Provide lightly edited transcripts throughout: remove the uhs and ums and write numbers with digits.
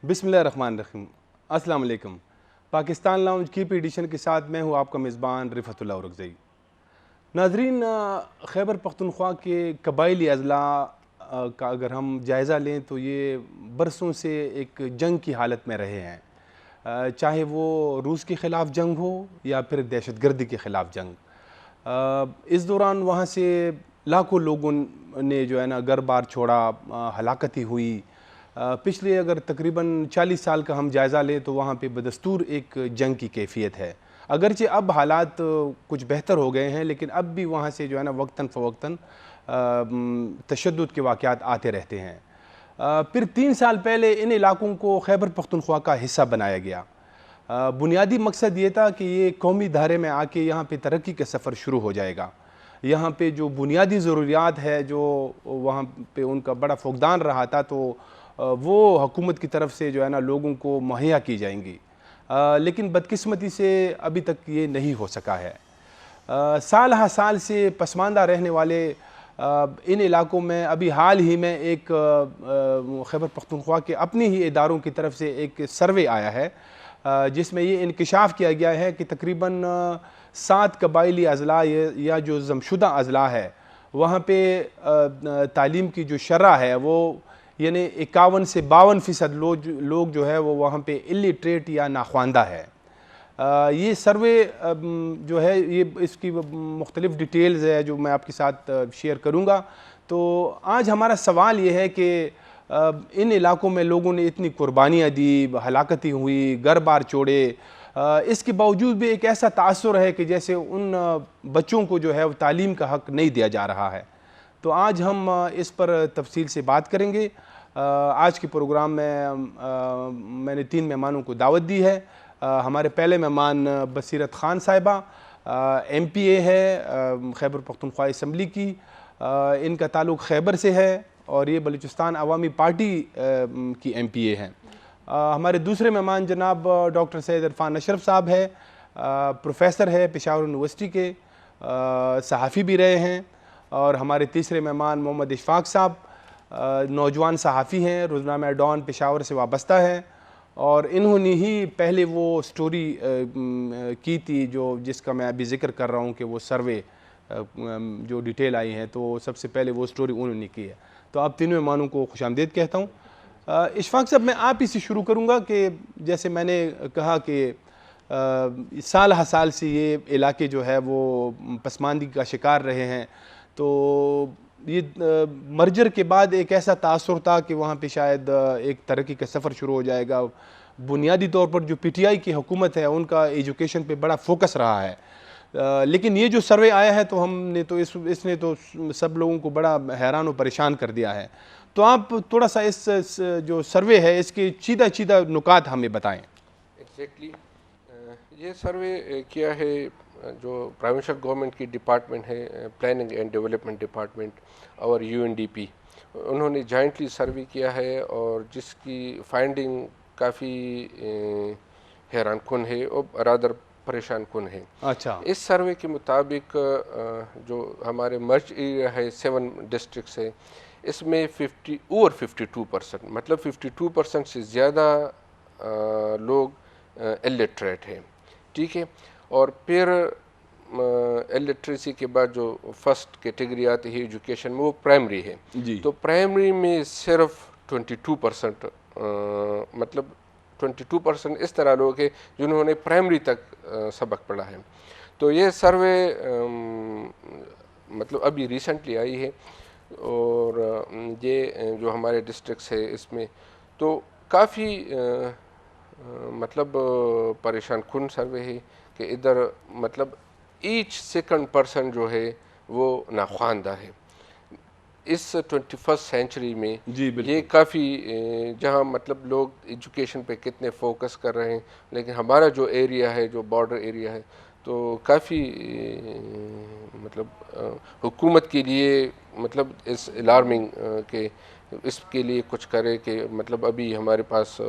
بسم اللہ الرحمن الرحیم۔ السلام علیکم۔ پاکستان لاؤنج کی ایڈیشن کے ساتھ میں ہوں آپ کا میزبان رفعت اللہ اورکزئی۔ ناظرین، خیبر پختونخوا کے قبائلی اضلاع کا اگر ہم جائزہ لیں تو یہ برسوں سے ایک جنگ کی حالت میں رہے ہیں، چاہے وہ روس کے خلاف جنگ ہو یا پھر دہشت گردی کے خلاف جنگ۔ اس دوران وہاں سے لاکھوں لوگوں نے جو ہے نا گھر بار چھوڑا، ہلاکتیں ہوئی۔ پچھلے اگر تقریباً 40 سال کا ہم جائزہ لیں تو وہاں پہ بدستور ایک جنگ کی کیفیت ہے۔ اگرچہ اب حالات کچھ بہتر ہو گئے ہیں، لیکن اب بھی وہاں سے جو ہے نا وقتاً فوقتاً تشدد کے واقعات آتے رہتے ہیں۔ پھر 3 سال پہلے ان علاقوں کو خیبر پختونخوا کا حصہ بنایا گیا۔ بنیادی مقصد یہ تھا کہ یہ قومی دھارے میں آ کے یہاں پہ ترقی کا سفر شروع ہو جائے گا۔ یہاں پہ جو بنیادی ضروریات ہے جو وہاں پہ ان کا بڑا فقدان رہا تھا، تو وہ حکومت کی طرف سے جو ہے نا لوگوں کو مہیا کی جائیں گی، لیکن بدقسمتی سے ابھی تک یہ نہیں ہو سکا ہے۔ سال ہر سال سے پسماندہ رہنے والے ان علاقوں میں ابھی حال ہی میں ایک خیبر پختونخوا کے اپنے ہی اداروں کی طرف سے ایک سروے آیا ہے، جس میں یہ انکشاف کیا گیا ہے کہ تقریباً 7 قبائلی اضلاع یا جو ضمشدہ اضلاع ہے وہاں پہ تعلیم کی جو شرح ہے وہ یعنی 51 سے 52% لوگ جو ہے وہ وہاں پہ الٹریٹ یا ناخواندہ ہے۔ یہ سروے جو ہے یہ اس کی مختلف ڈیٹیلز ہے جو میں آپ کے ساتھ شیئر کروں گا۔ تو آج ہمارا سوال یہ ہے کہ ان علاقوں میں لوگوں نے اتنی قربانیاں دی، ہلاکتیں ہوئی، گھر بار چھوڑے، اس کے باوجود بھی ایک ایسا تاثر ہے کہ جیسے ان بچوں کو جو ہے وہ تعلیم کا حق نہیں دیا جا رہا ہے۔ تو آج ہم اس پر تفصیل سے بات کریں گے۔ آج کے پروگرام میں نے 3 مہمانوں کو دعوت دی ہے۔ ہمارے پہلے مہمان بصیرت خان صاحبہ MPA ہے خیبر پختونخوا اسمبلی کی، ان کا تعلق خیبر سے ہے اور یہ بلوچستان عوامی پارٹی کی MPA ہیں۔ ہمارے دوسرے مہمان جناب ڈاکٹر سید عرفان اشرف صاحب ہے، پروفیسر ہے پشاور یونیورسٹی کے، صحافی بھی رہے ہیں۔ اور ہمارے تیسرے مہمان محمد اشفاق صاحب نوجوان صحافی ہیں، روزنامہ ڈان پشاور سے وابستہ ہیں، اور انہوں نے ہی پہلے وہ سٹوری کی تھی جس کا میں ابھی ذکر کر رہا ہوں کہ وہ سروے جو ڈیٹیل آئی ہیں، تو سب سے پہلے وہ سٹوری انہوں نے کی ہے۔ تو آپ تینوں مہمانوں کو خوش آمدید کہتا ہوں۔ اشفاق صاحب، میں آپ ہی سے شروع کروں گا کہ جیسے میں نے کہا کہ سال ہر سال سے یہ علاقے جو ہے وہ پسماندگی کا شکار رہے ہیں، تو یہ مرجر کے بعد ایک ایسا تاثر تھا کہ وہاں پہ شاید ایک ترقی کا سفر شروع ہو جائے گا۔ بنیادی طور پر جو PTI کی حکومت ہے ان کا ایجوکیشن پہ بڑا فوکس رہا ہے، لیکن یہ جو سروے آیا ہے تو اس نے تو سب لوگوں کو بڑا حیران و پریشان کر دیا ہے۔ تو آپ تھوڑا سا اس جو سروے ہے اس کے چیدہ نکات ہمیں بتائیں۔ ایگزیکٹلی یہ سروے کیا ہے جو پروونشل گورنمنٹ کی ڈپارٹمنٹ ہے، پلاننگ اینڈ ڈیولپمنٹ ڈپارٹمنٹ اور UNDP، انہوں نے جوائنٹلی سروے کیا ہے، اور جس کی فائنڈنگ کافی حیران کن ہے اور رادر پریشان کن ہے۔ اچھا، اس سروے کے مطابق جو ہمارے مرج ایریا ہے 7 ڈسٹرکٹس ہے، اس میں 52% مطلب 52% سے زیادہ لوگ الٹریٹ ہیں، ٹھیک ہے۔ اور پھر الٹریسی کے بعد جو فرسٹ کیٹیگری آتی ہے ایجوکیشن میں وہ پرائمری ہے، تو پرائمری میں صرف 22% مطلب 22% اس طرح لوگ ہیں جنہوں نے پرائمری تک سبق پڑھا ہے۔ تو یہ سروے مطلب ابھی ریسنٹلی آئی ہے، اور یہ جو ہمارے ڈسٹرکٹس ہے اس میں تو کافی مطلب پریشان کن سروے ہے کہ ادھر مطلب ایچ سیکنڈ پرسن جو ہے وہ ناخواندہ ہے۔ اس 21 سینچری میں یہ کافی جہاں مطلب لوگ ایجوکیشن پہ کتنے فوکس کر رہے ہیں، لیکن ہمارا جو ایریا ہے جو بارڈر ایریا ہے تو کافی مطلب حکومت کے لیے مطلب اس الارمنگ کہ اس کے لیے کچھ کرے کہ مطلب ابھی ہمارے پاس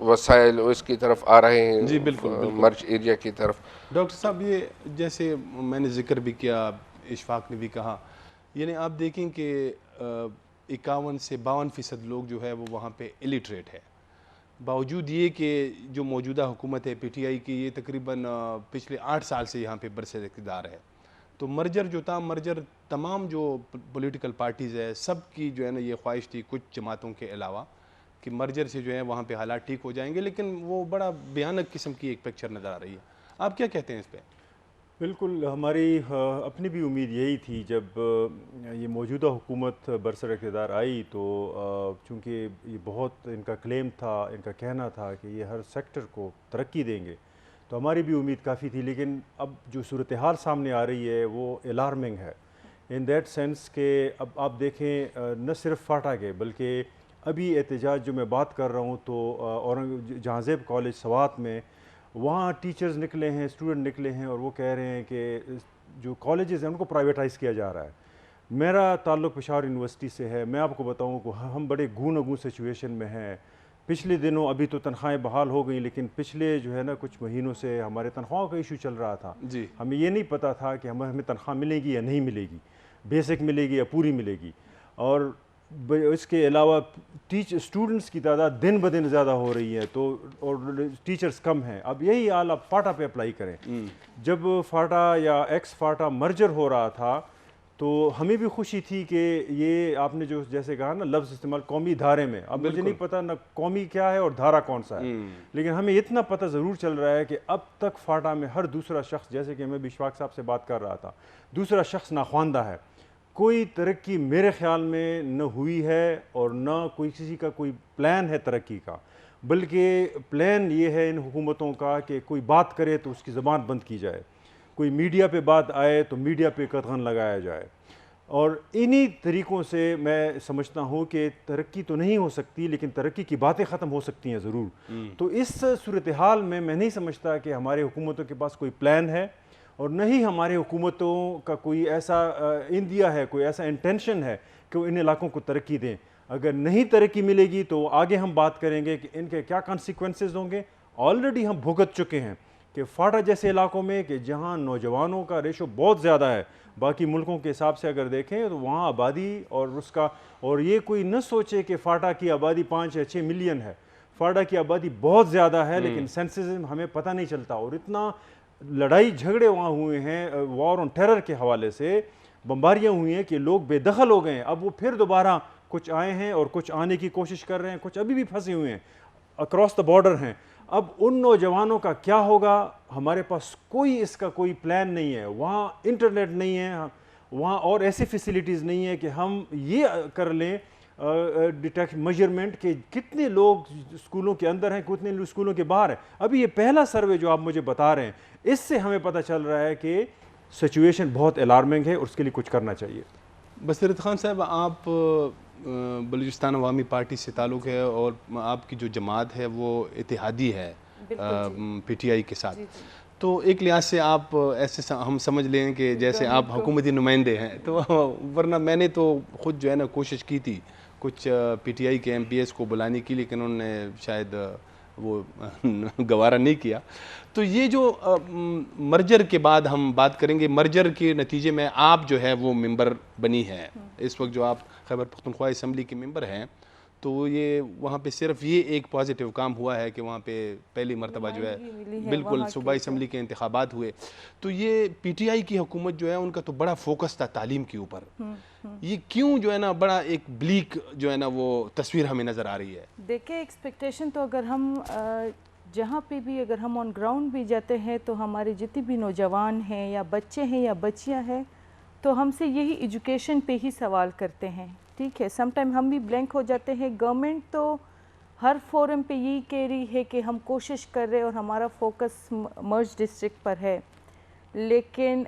وسائل اس کی طرف آ رہے ہیں، جی بالکل مرج ایریا کی طرف۔ ڈاکٹر صاحب، یہ جیسے میں نے ذکر بھی کیا، اشفاق نے بھی کہا، یعنی آپ دیکھیں کہ 51 سے 52% لوگ جو ہے وہ وہاں پہ الٹریٹ ہے. باوجود یہ کہ جو موجودہ حکومت ہے پی ٹی آئی کی یہ تقریباً پچھلے 8 سال سے یہاں پہ برسر اقتدار ہے. تو مرجر جو تھا تمام جو پولیٹیکل پارٹیز ہے سب کی جو ہے نا یہ خواہش تھی کچھ جماعتوں کے علاوہ کہ مرجر سے جو ہے وہاں پہ حالات ٹھیک ہو جائیں گے, لیکن وہ بڑا بھیانک قسم کی ایک پکچر نظر آ رہی ہے. آپ کیا کہتے ہیں اس پہ؟ بالکل ہماری اپنی بھی امید یہی تھی جب یہ موجودہ حکومت برسر اقتدار آئی تو چونکہ یہ بہت ان کا کلیم تھا, ان کا کہنا تھا کہ یہ ہر سیکٹر کو ترقی دیں گے, تو ہماری بھی امید کافی تھی. لیکن اب جو صورتحال سامنے آ رہی ہے وہ الارمنگ ہے ان دیٹ سینس کہ اب آپ دیکھیں نہ صرف فاٹا کے بلکہ ابھی احتجاج جو میں بات کر رہا ہوں تو جہانزیب کالج سوات میں وہاں ٹیچرز نکلے ہیں, اسٹوڈنٹ نکلے ہیں اور وہ کہہ رہے ہیں کہ جو کالجز ہیں ان کو پرائیویٹائز کیا جا رہا ہے. میرا تعلق پشاور یونیورسٹی سے ہے. میں آپ کو بتاؤں کہ ہم بڑے گوناگوں سچویشن میں ہیں. پچھلے دنوں ابھی تو تنخواہیں بحال ہو گئیں, لیکن پچھلے جو ہے نا کچھ مہینوں سے ہمارے تنخواہوں کا ایشو چل رہا تھا. ہمیں یہ نہیں پتہ تھا کہ ہمیں تنخواہ ملے گی یا نہیں ملے گی, بیسک ملے گی یا پوری ملے گی. اور اس کے علاوہ اسٹوڈنٹس کی تعداد دن بدن زیادہ ہو رہی ہے تو اور ٹیچرز کم ہیں. اب یہی حال آپ فاٹا پہ اپلائی کریں. جب فاٹا یا ایکس فاٹا مرجر ہو رہا تھا تو ہمیں بھی خوشی تھی کہ یہ آپ نے جو جیسے کہا نا لفظ استعمال قومی دھارے میں, اب مجھے نہیں پتہ نہ قومی کیا ہے اور دھارا کون سا ہے, لیکن ہمیں اتنا پتہ ضرور چل رہا ہے کہ اب تک فاٹا میں ہر دوسرا شخص, جیسے کہ میں بھی اشفاق صاحب سے بات کر رہا تھا, دوسرا شخص ناخواندہ ہے. کوئی ترقی میرے خیال میں نہ ہوئی ہے اور نہ کوئی کسی کا کوئی پلان ہے ترقی کا, بلکہ پلان یہ ہے ان حکومتوں کا کہ کوئی بات کرے تو اس کی زبان بند کی جائے, کوئی میڈیا پہ بات آئے تو میڈیا پہ قدغن لگایا جائے. اور انہی طریقوں سے میں سمجھتا ہوں کہ ترقی تو نہیں ہو سکتی لیکن ترقی کی باتیں ختم ہو سکتی ہیں ضرور. تو اس صورتحال میں نہیں سمجھتا کہ ہمارے حکومتوں کے پاس کوئی پلان ہے اور نہ ہی ہمارے حکومتوں کا کوئی ایسا اندیا ہے, کوئی ایسا انٹینشن ہے کہ وہ ان علاقوں کو ترقی دیں. اگر نہیں ترقی ملے گی تو آگے ہم بات کریں گے کہ ان کے کیا کانسیکوینسز ہوں گے. آلریڈی ہم بھگت چکے ہیں کہ فاٹا جیسے علاقوں میں کہ جہاں نوجوانوں کا ریشو بہت زیادہ ہے, باقی ملکوں کے حساب سے اگر دیکھیں تو وہاں آبادی اور اس کا, اور یہ کوئی نہ سوچے کہ فاٹا کی آبادی 5 یا 6 ملین ہے. فاٹا کی آبادی بہت زیادہ ہے لیکن سینسز ہمیں پتہ نہیں چلتا, اور اتنا لڑائی جھگڑے وہاں ہوئے ہیں وار آن ٹیرر کے حوالے سے, بمباریاں ہوئی ہیں کہ لوگ بے دخل ہو گئے ہیں. اب وہ پھر دوبارہ کچھ آئے ہیں اور کچھ آنے کی کوشش کر رہے ہیں, کچھ ابھی بھی پھنسے ہوئے ہیں اکراس دا بارڈر ہیں. اب ان نوجوانوں کا کیا ہوگا, ہمارے پاس کوئی اس کا کوئی پلان نہیں ہے. وہاں انٹرنیٹ نہیں ہے, وہاں اور ایسی فیسیلیٹیز نہیں ہے کہ ہم یہ کر لیں ڈیٹیکٹ میجرمنٹ کہ کتنے لوگ اسکولوں کے اندر ہیں, کتنے لوگ اسکولوں کے باہر ہیں. ابھی یہ پہلا سروے جو آپ مجھے بتا رہے ہیں اس سے ہمیں پتہ چل رہا ہے کہ سچویشن بہت الارمنگ ہے اور اس کے لیے کچھ کرنا چاہیے. بصیرت خان صاحب, آپ بلوچستان عوامی پارٹی سے تعلق ہے اور آپ کی جو جماعت ہے وہ اتحادی ہے پی ٹی آئی کے ساتھ, تو ایک لحاظ سے آپ ایسے ہم سمجھ لیں کہ جیسے آپ حکومتی نمائندے ہیں, تو ورنہ میں نے تو خود جو ہے نا کوشش کی تھی کچھ پی ٹی آئی کے ایم پی ایس کو بلانے کی, لیکن انہوں نے شاید وہ گوارا نہیں کیا. تو یہ جو مرجر کے بعد ہم بات کریں گے, مرجر کے نتیجے میں آپ جو ہے وہ ممبر بنی ہے اس وقت, جو آپ خیبر پختونخوا اسمبلی کے ممبر ہیں, تو یہ وہاں پہ صرف یہ ایک پازیٹیو کام ہوا ہے کہ وہاں پہ پہلی مرتبہ جو ہے بالکل صوبائی اسمبلی کے انتخابات ہوئے. تو یہ پی ٹی آئی کی حکومت جو ہے ان کا تو بڑا فوکس تھا تعلیم کے اوپر, یہ کیوں جو ہے نا بڑا ایک بلیک جو ہے نا وہ تصویر ہمیں نظر آ رہی ہے؟ دیکھیں ایکسپیکٹیشن تو اگر ہم جہاں پہ بھی اگر ہم آن گراؤنڈ بھی جاتے ہیں تو ہمارے جتنے بھی نوجوان ہیں یا بچے ہیں یا بچیاں ہیں تو ہم سے یہی ایجوکیشن پہ ہی سوال کرتے ہیں. ٹھیک ہے, سم ٹائم ہم بھی بلینک ہو جاتے ہیں. گورنمنٹ تو ہر فورم پہ یہی کہہ رہی ہے کہ ہم کوشش کر رہے اور ہمارا فوکس مرج ڈسٹرکٹ پر ہے, لیکن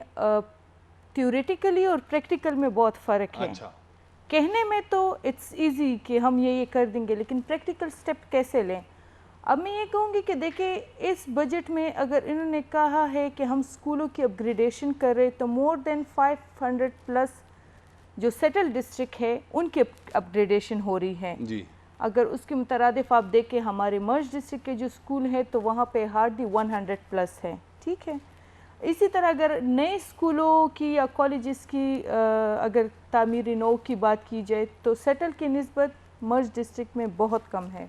تھیوریٹیکلی اور پریکٹیکل میں بہت فرق ہے. کہنے میں تو اٹس ایزی کہ ہم یہ کر دیں گے, لیکن پریکٹیکل سٹیپ کیسے لیں؟ اب میں یہ کہوں گی کہ دیکھیں اس بجٹ میں اگر انہوں نے کہا ہے کہ ہم اسکولوں کی اپ گریڈیشن کر رہے, تو مور دین 500 پلس جو سیٹل ڈسٹرکٹ ہے ان کی اپ گریڈیشن ہو رہی ہے. اگر اس کے مترادف آپ دیکھیں ہمارے مرج ڈسٹرکٹ کے جو اسکول ہیں تو وہاں پہ ہارڈلی 100 پلس ہے. ٹھیک ہے, اسی طرح اگر نئے اسکولوں کی یا کالجز کی اگر تعمیری نو کی بات کی جائے تو سیٹل کی نسبت مرج ڈسٹرکٹ میں بہت کم ہے.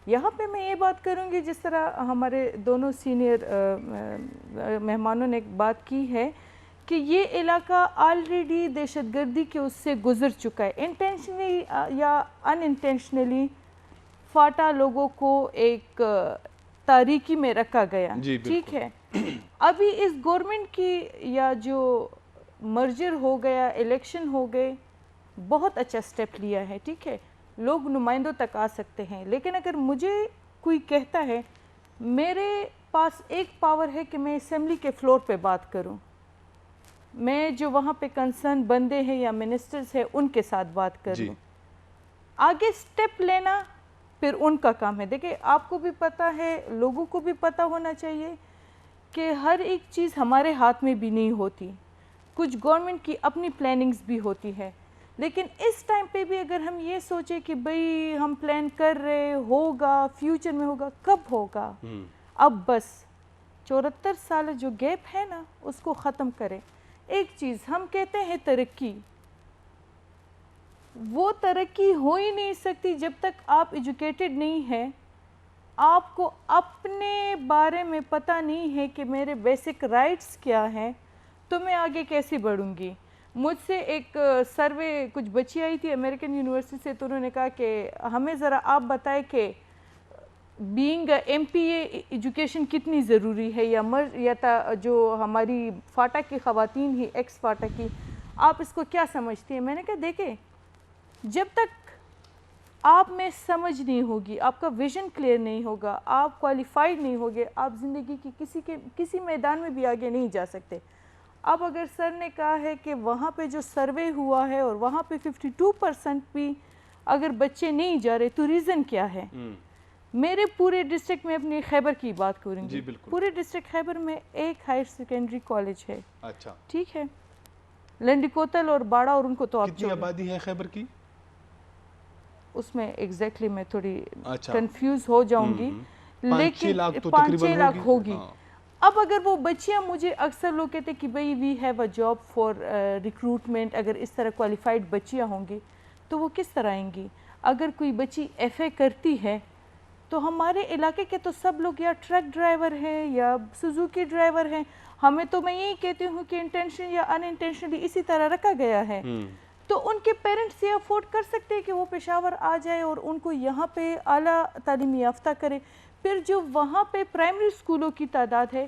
یہاں پہ میں یہ بات کروں گی جس طرح ہمارے دونوں سینئر مہمانوں نے ایک بات کی ہے کہ یہ علاقہ آلریڈی دہشت گردی کے اس سے گزر چکا ہے. انٹینشنلی یا ان انٹینشنلی فاٹا لوگوں کو ایک تاریکی میں رکھا گیا. ٹھیک ہے, ابھی اس گورنمنٹ کی یا جو مرجر ہو گیا, الیکشن ہو گئے, بہت اچھا سٹیپ لیا ہے. ٹھیک ہے, لوگ نمائندوں تک آ سکتے ہیں. لیکن اگر مجھے کوئی کہتا ہے, میرے پاس ایک پاور ہے کہ میں اسمبلی کے فلور پہ بات کروں, میں جو وہاں پہ کنسرن بندے ہیں یا منسٹرز ہیں ان کے ساتھ بات کر لوں. آگے سٹیپ لینا پھر ان کا کام ہے. دیکھیں آپ کو بھی پتہ ہے, لوگوں کو بھی پتہ ہونا چاہیے کہ ہر ایک چیز ہمارے ہاتھ میں بھی نہیں ہوتی. کچھ گورنمنٹ کی اپنی پلاننگز بھی ہوتی ہے. لیکن اس ٹائم پہ بھی اگر ہم یہ سوچیں کہ بھئی ہم پلان کر رہے, ہوگا فیوچر میں ہوگا, کب ہوگا؟ اب بس 74 سال جو گیپ ہے نا اس کو ختم کریں. ایک چیز ہم کہتے ہیں ترقی, وہ ترقی ہو ہی نہیں سکتی جب تک آپ ایجوکیٹڈ نہیں ہیں, آپ کو اپنے بارے میں پتہ نہیں ہے کہ میرے بیسک رائٹس کیا ہیں, تو میں آگے کیسے بڑھوں گی. مجھ سے ایک سروے کچھ بچی آئی تھی امریکن یونیورسٹی سے, تو انہوں نے کہا کہ ہمیں ذرا آپ بتائیں کہ being M P A education کتنی ضروری ہے, یا جو ہماری فاٹا کی خواتین ہی ایکس فاٹا کی, آپ اس کو کیا سمجھتی ہیں؟ میں نے کہا دیکھیں, جب تک آپ میں سمجھ نہیں ہوگی, آپ کا ویژن کلیئر نہیں ہوگا, آپ کوالیفائیڈ نہیں ہوگے, آپ زندگی کی کسی میدان میں بھی آگے نہیں جا سکتے. اب اگر سر نے کہا ہے کہ وہاں پہ جو سروے ہوا ہے اور وہاں پہ 52% بھی اگر بچے نہیں جا رہے, تو ریزن کیا ہے؟ میرے پورے ڈسٹرکٹ میں اپنی خیبر کی بات کروں گی. پورے ڈسٹرکٹ خیبر میں ایک ہائر سیکنڈری کالج ہے. اچھا, ٹھیک ہے, لنڈی کوتل اور باڑا, اور ان کو تو آپ کتنی آبادی ہے خیبر کی؟ اس میں ایگزیکٹلی میں تھوڑی کنفیوز ہو جاؤں گی, لیکن 5-6 لاکھ ہوگی. اب اگر وہ بچیاں, مجھے اکثر لوگ کہتے ہیں کہ بھئی we have a job for recruitment, اگر اس طرح کوالیفائڈ بچیاں ہوں گی تو وہ کس طرح آئیں گی؟ اگر کوئی بچی ایف اے کرتی ہے تو ہمارے علاقے کے تو سب لوگ یا ٹرک ڈرائیور ہیں یا سوزوکی ڈرائیور ہیں. ہمیں تو میں یہی کہتی ہوں کہ انٹینشن یا ان انٹینشنلی اسی طرح رکھا گیا ہے. تو ان کے پیرنٹس یہ افورڈ کر سکتے ہیں کہ وہ پشاور آ جائے اور ان کو یہاں پہ اعلیٰ تعلیمی یافتہ کرے. پھر جو وہاں پہ پرائمری اسکولوں کی تعداد ہے,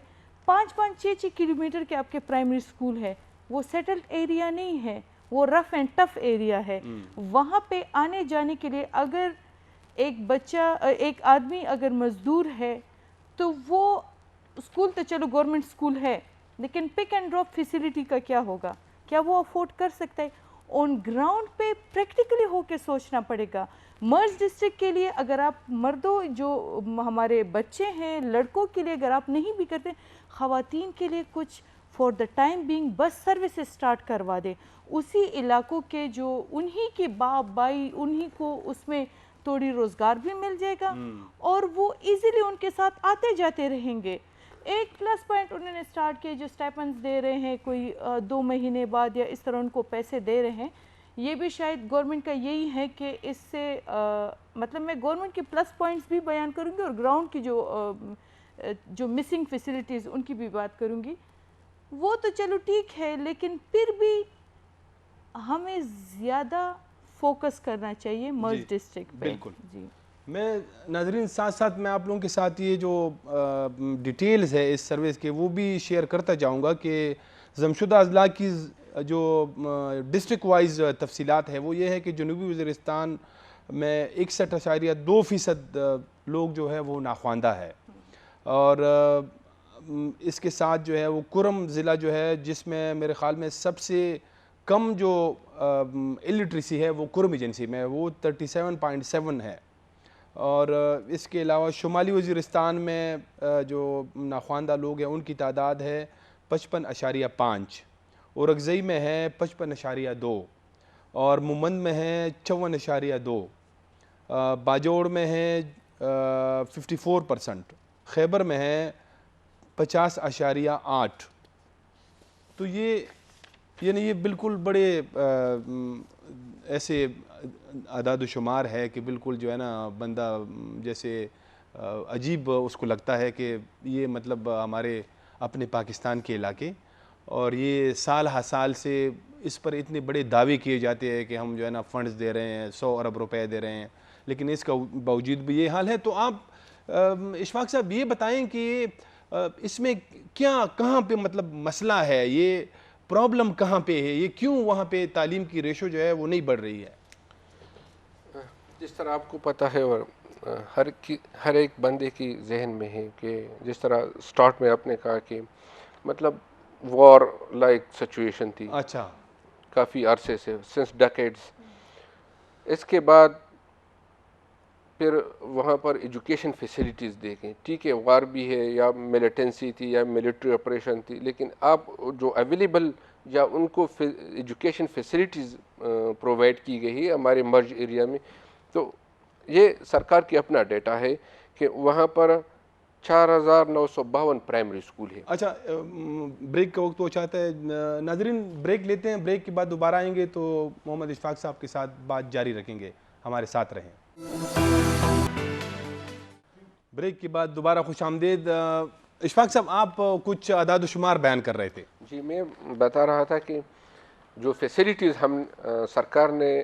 5-6 کلومیٹر کے آپ کے پرائمری اسکول ہے, وہ سیٹلڈ ایریا نہیں ہے, وہ رف اینڈ ٹف ایریا ہے. وہاں پہ آنے جانے کے لیے اگر ایک بچہ, ایک آدمی اگر مزدور ہے تو وہ اسکول تو چلو گورنمنٹ اسکول ہے, لیکن پک اینڈ ڈراپ فیسیلٹی کا کیا ہوگا؟ کیا وہ افورڈ کر سکتا ہے؟ آن گراؤنڈ پہ پریکٹیکلی ہو کے سوچنا پڑے گا. مرج ڈسٹرکٹ کے لیے اگر آپ مردوں, جو ہمارے بچے ہیں, لڑکوں کے لیے اگر آپ نہیں بھی کرتے, خواتین کے لیے کچھ for the time being bus services start کروا دے. اسی علاقوں کے جو انہی کے باپ بھائی, انہی کو اس میں تھوڑی روزگار بھی مل جائے گا اور وہ ایزیلی ان کے ساتھ آتے جاتے رہیں گے. ایک پلس پوائنٹ انہوں نے سٹارٹ کیا, جو سٹائپنز دے رہے ہیں کوئی 2 مہینے بعد یا اس طرح ان کو پیسے دے رہے ہیں, یہ بھی شاید گورنمنٹ کا یہی ہے کہ اس سے مطلب میں گورنمنٹ کے پلس پوائنٹس بھی بیان کروں گی اور گراؤنڈ کی جو مسنگ فیسلٹیز ان کی بھی بات کروں گی. وہ تو چلو ٹھیک ہے, لیکن پھر بھی ہمیں زیادہ فوکس کرنا چاہیے مرج ڈسٹرکٹ پہ. بالکل. جی, میں ناظرین ساتھ ساتھ میں آپ لوگوں کے ساتھ یہ جو ڈیٹیلز ہے اس سروس کے وہ بھی شیئر کرتا جاؤں گا کہ ضمشدہ اضلاع کی جو ڈسٹرکٹ وائز تفصیلات ہے وہ یہ ہے کہ جنوبی وزیرستان میں 61.2% لوگ جو ہے وہ ناخواندہ ہے, اور اس کے ساتھ جو ہے وہ کرم ضلع جو ہے جس میں میرے خیال میں سب سے کم جو الٹریسی ہے وہ کرم ایجنسی میں, وہ 37.7 ہے. اور اس کے علاوہ شمالی وزیرستان میں جو ناخواندہ لوگ ہیں ان کی تعداد ہے 55.5, اورکزئی میں ہے 55.2, اور ممند میں ہے 54.2, باجوڑ میں ہے 54%, خیبر میں ہے 50.8, تو یہ یعنی یہ بالکل بڑے ایسے اعداد و شمار ہے کہ بالکل جو ہے نا بندہ جیسے عجیب اس کو لگتا ہے کہ یہ مطلب ہمارے اپنے پاکستان کے علاقے، اور یہ سال ہر سال سے اس پر اتنے بڑے دعوے کیے جاتے ہیں کہ ہم جو ہے نا فنڈز دے رہے ہیں، 100 ارب روپے دے رہے ہیں، لیکن اس کا باوجود بھی یہ حال ہے۔ تو آپ اشفاق صاحب یہ بتائیں کہ اس میں کیا کہاں پہ مطلب مسئلہ ہے، یہ پرابلم کہاں پہ ہے، یہ کیوں وہاں پہ تعلیم کی ریشو جو ہے وہ نہیں بڑھ رہی ہے؟ جس طرح آپ کو پتہ ہے اور ہر ایک بندے کی ذہن میں ہے کہ جس طرح سٹارٹ میں آپ نے کہا کہ مطلب وار لائک سچویشن تھی اچھا، کافی عرصے سے، سنس ڈیکیڈز۔ اس کے بعد پھر وہاں پر ایجوکیشن فیسلٹیز دیکھیں، ٹھیک ہے وار بھی ہے یا ملیٹنسی تھی یا ملٹری آپریشن تھی، لیکن آپ جو اویلیبل یا ان کو ایجوکیشن فیسلٹیز پرووائڈ کی گئی ہے ہمارے مرج ایریا میں، تو یہ سرکار کی اپنا ڈیٹا ہے کہ وہاں پر 4952 پرائمری اسکول ہے۔ اچھا، بریک کا وقت ہو چاہتا ہے ناظرین، بریک لیتے ہیں، بریک کے بعد دوبارہ آئیں گے تو محمد اشفاق صاحب کے ساتھ بات جاری رکھیں گے، ہمارے ساتھ رہیں۔ بریک کے بعد دوبارہ خوش آمدید۔ اشفاق صاحب، آپ کچھ اعداد و شمار بیان کر رہے تھے۔ جی، میں بتا رہا تھا کہ جو فیسلٹیز ہم سرکار نے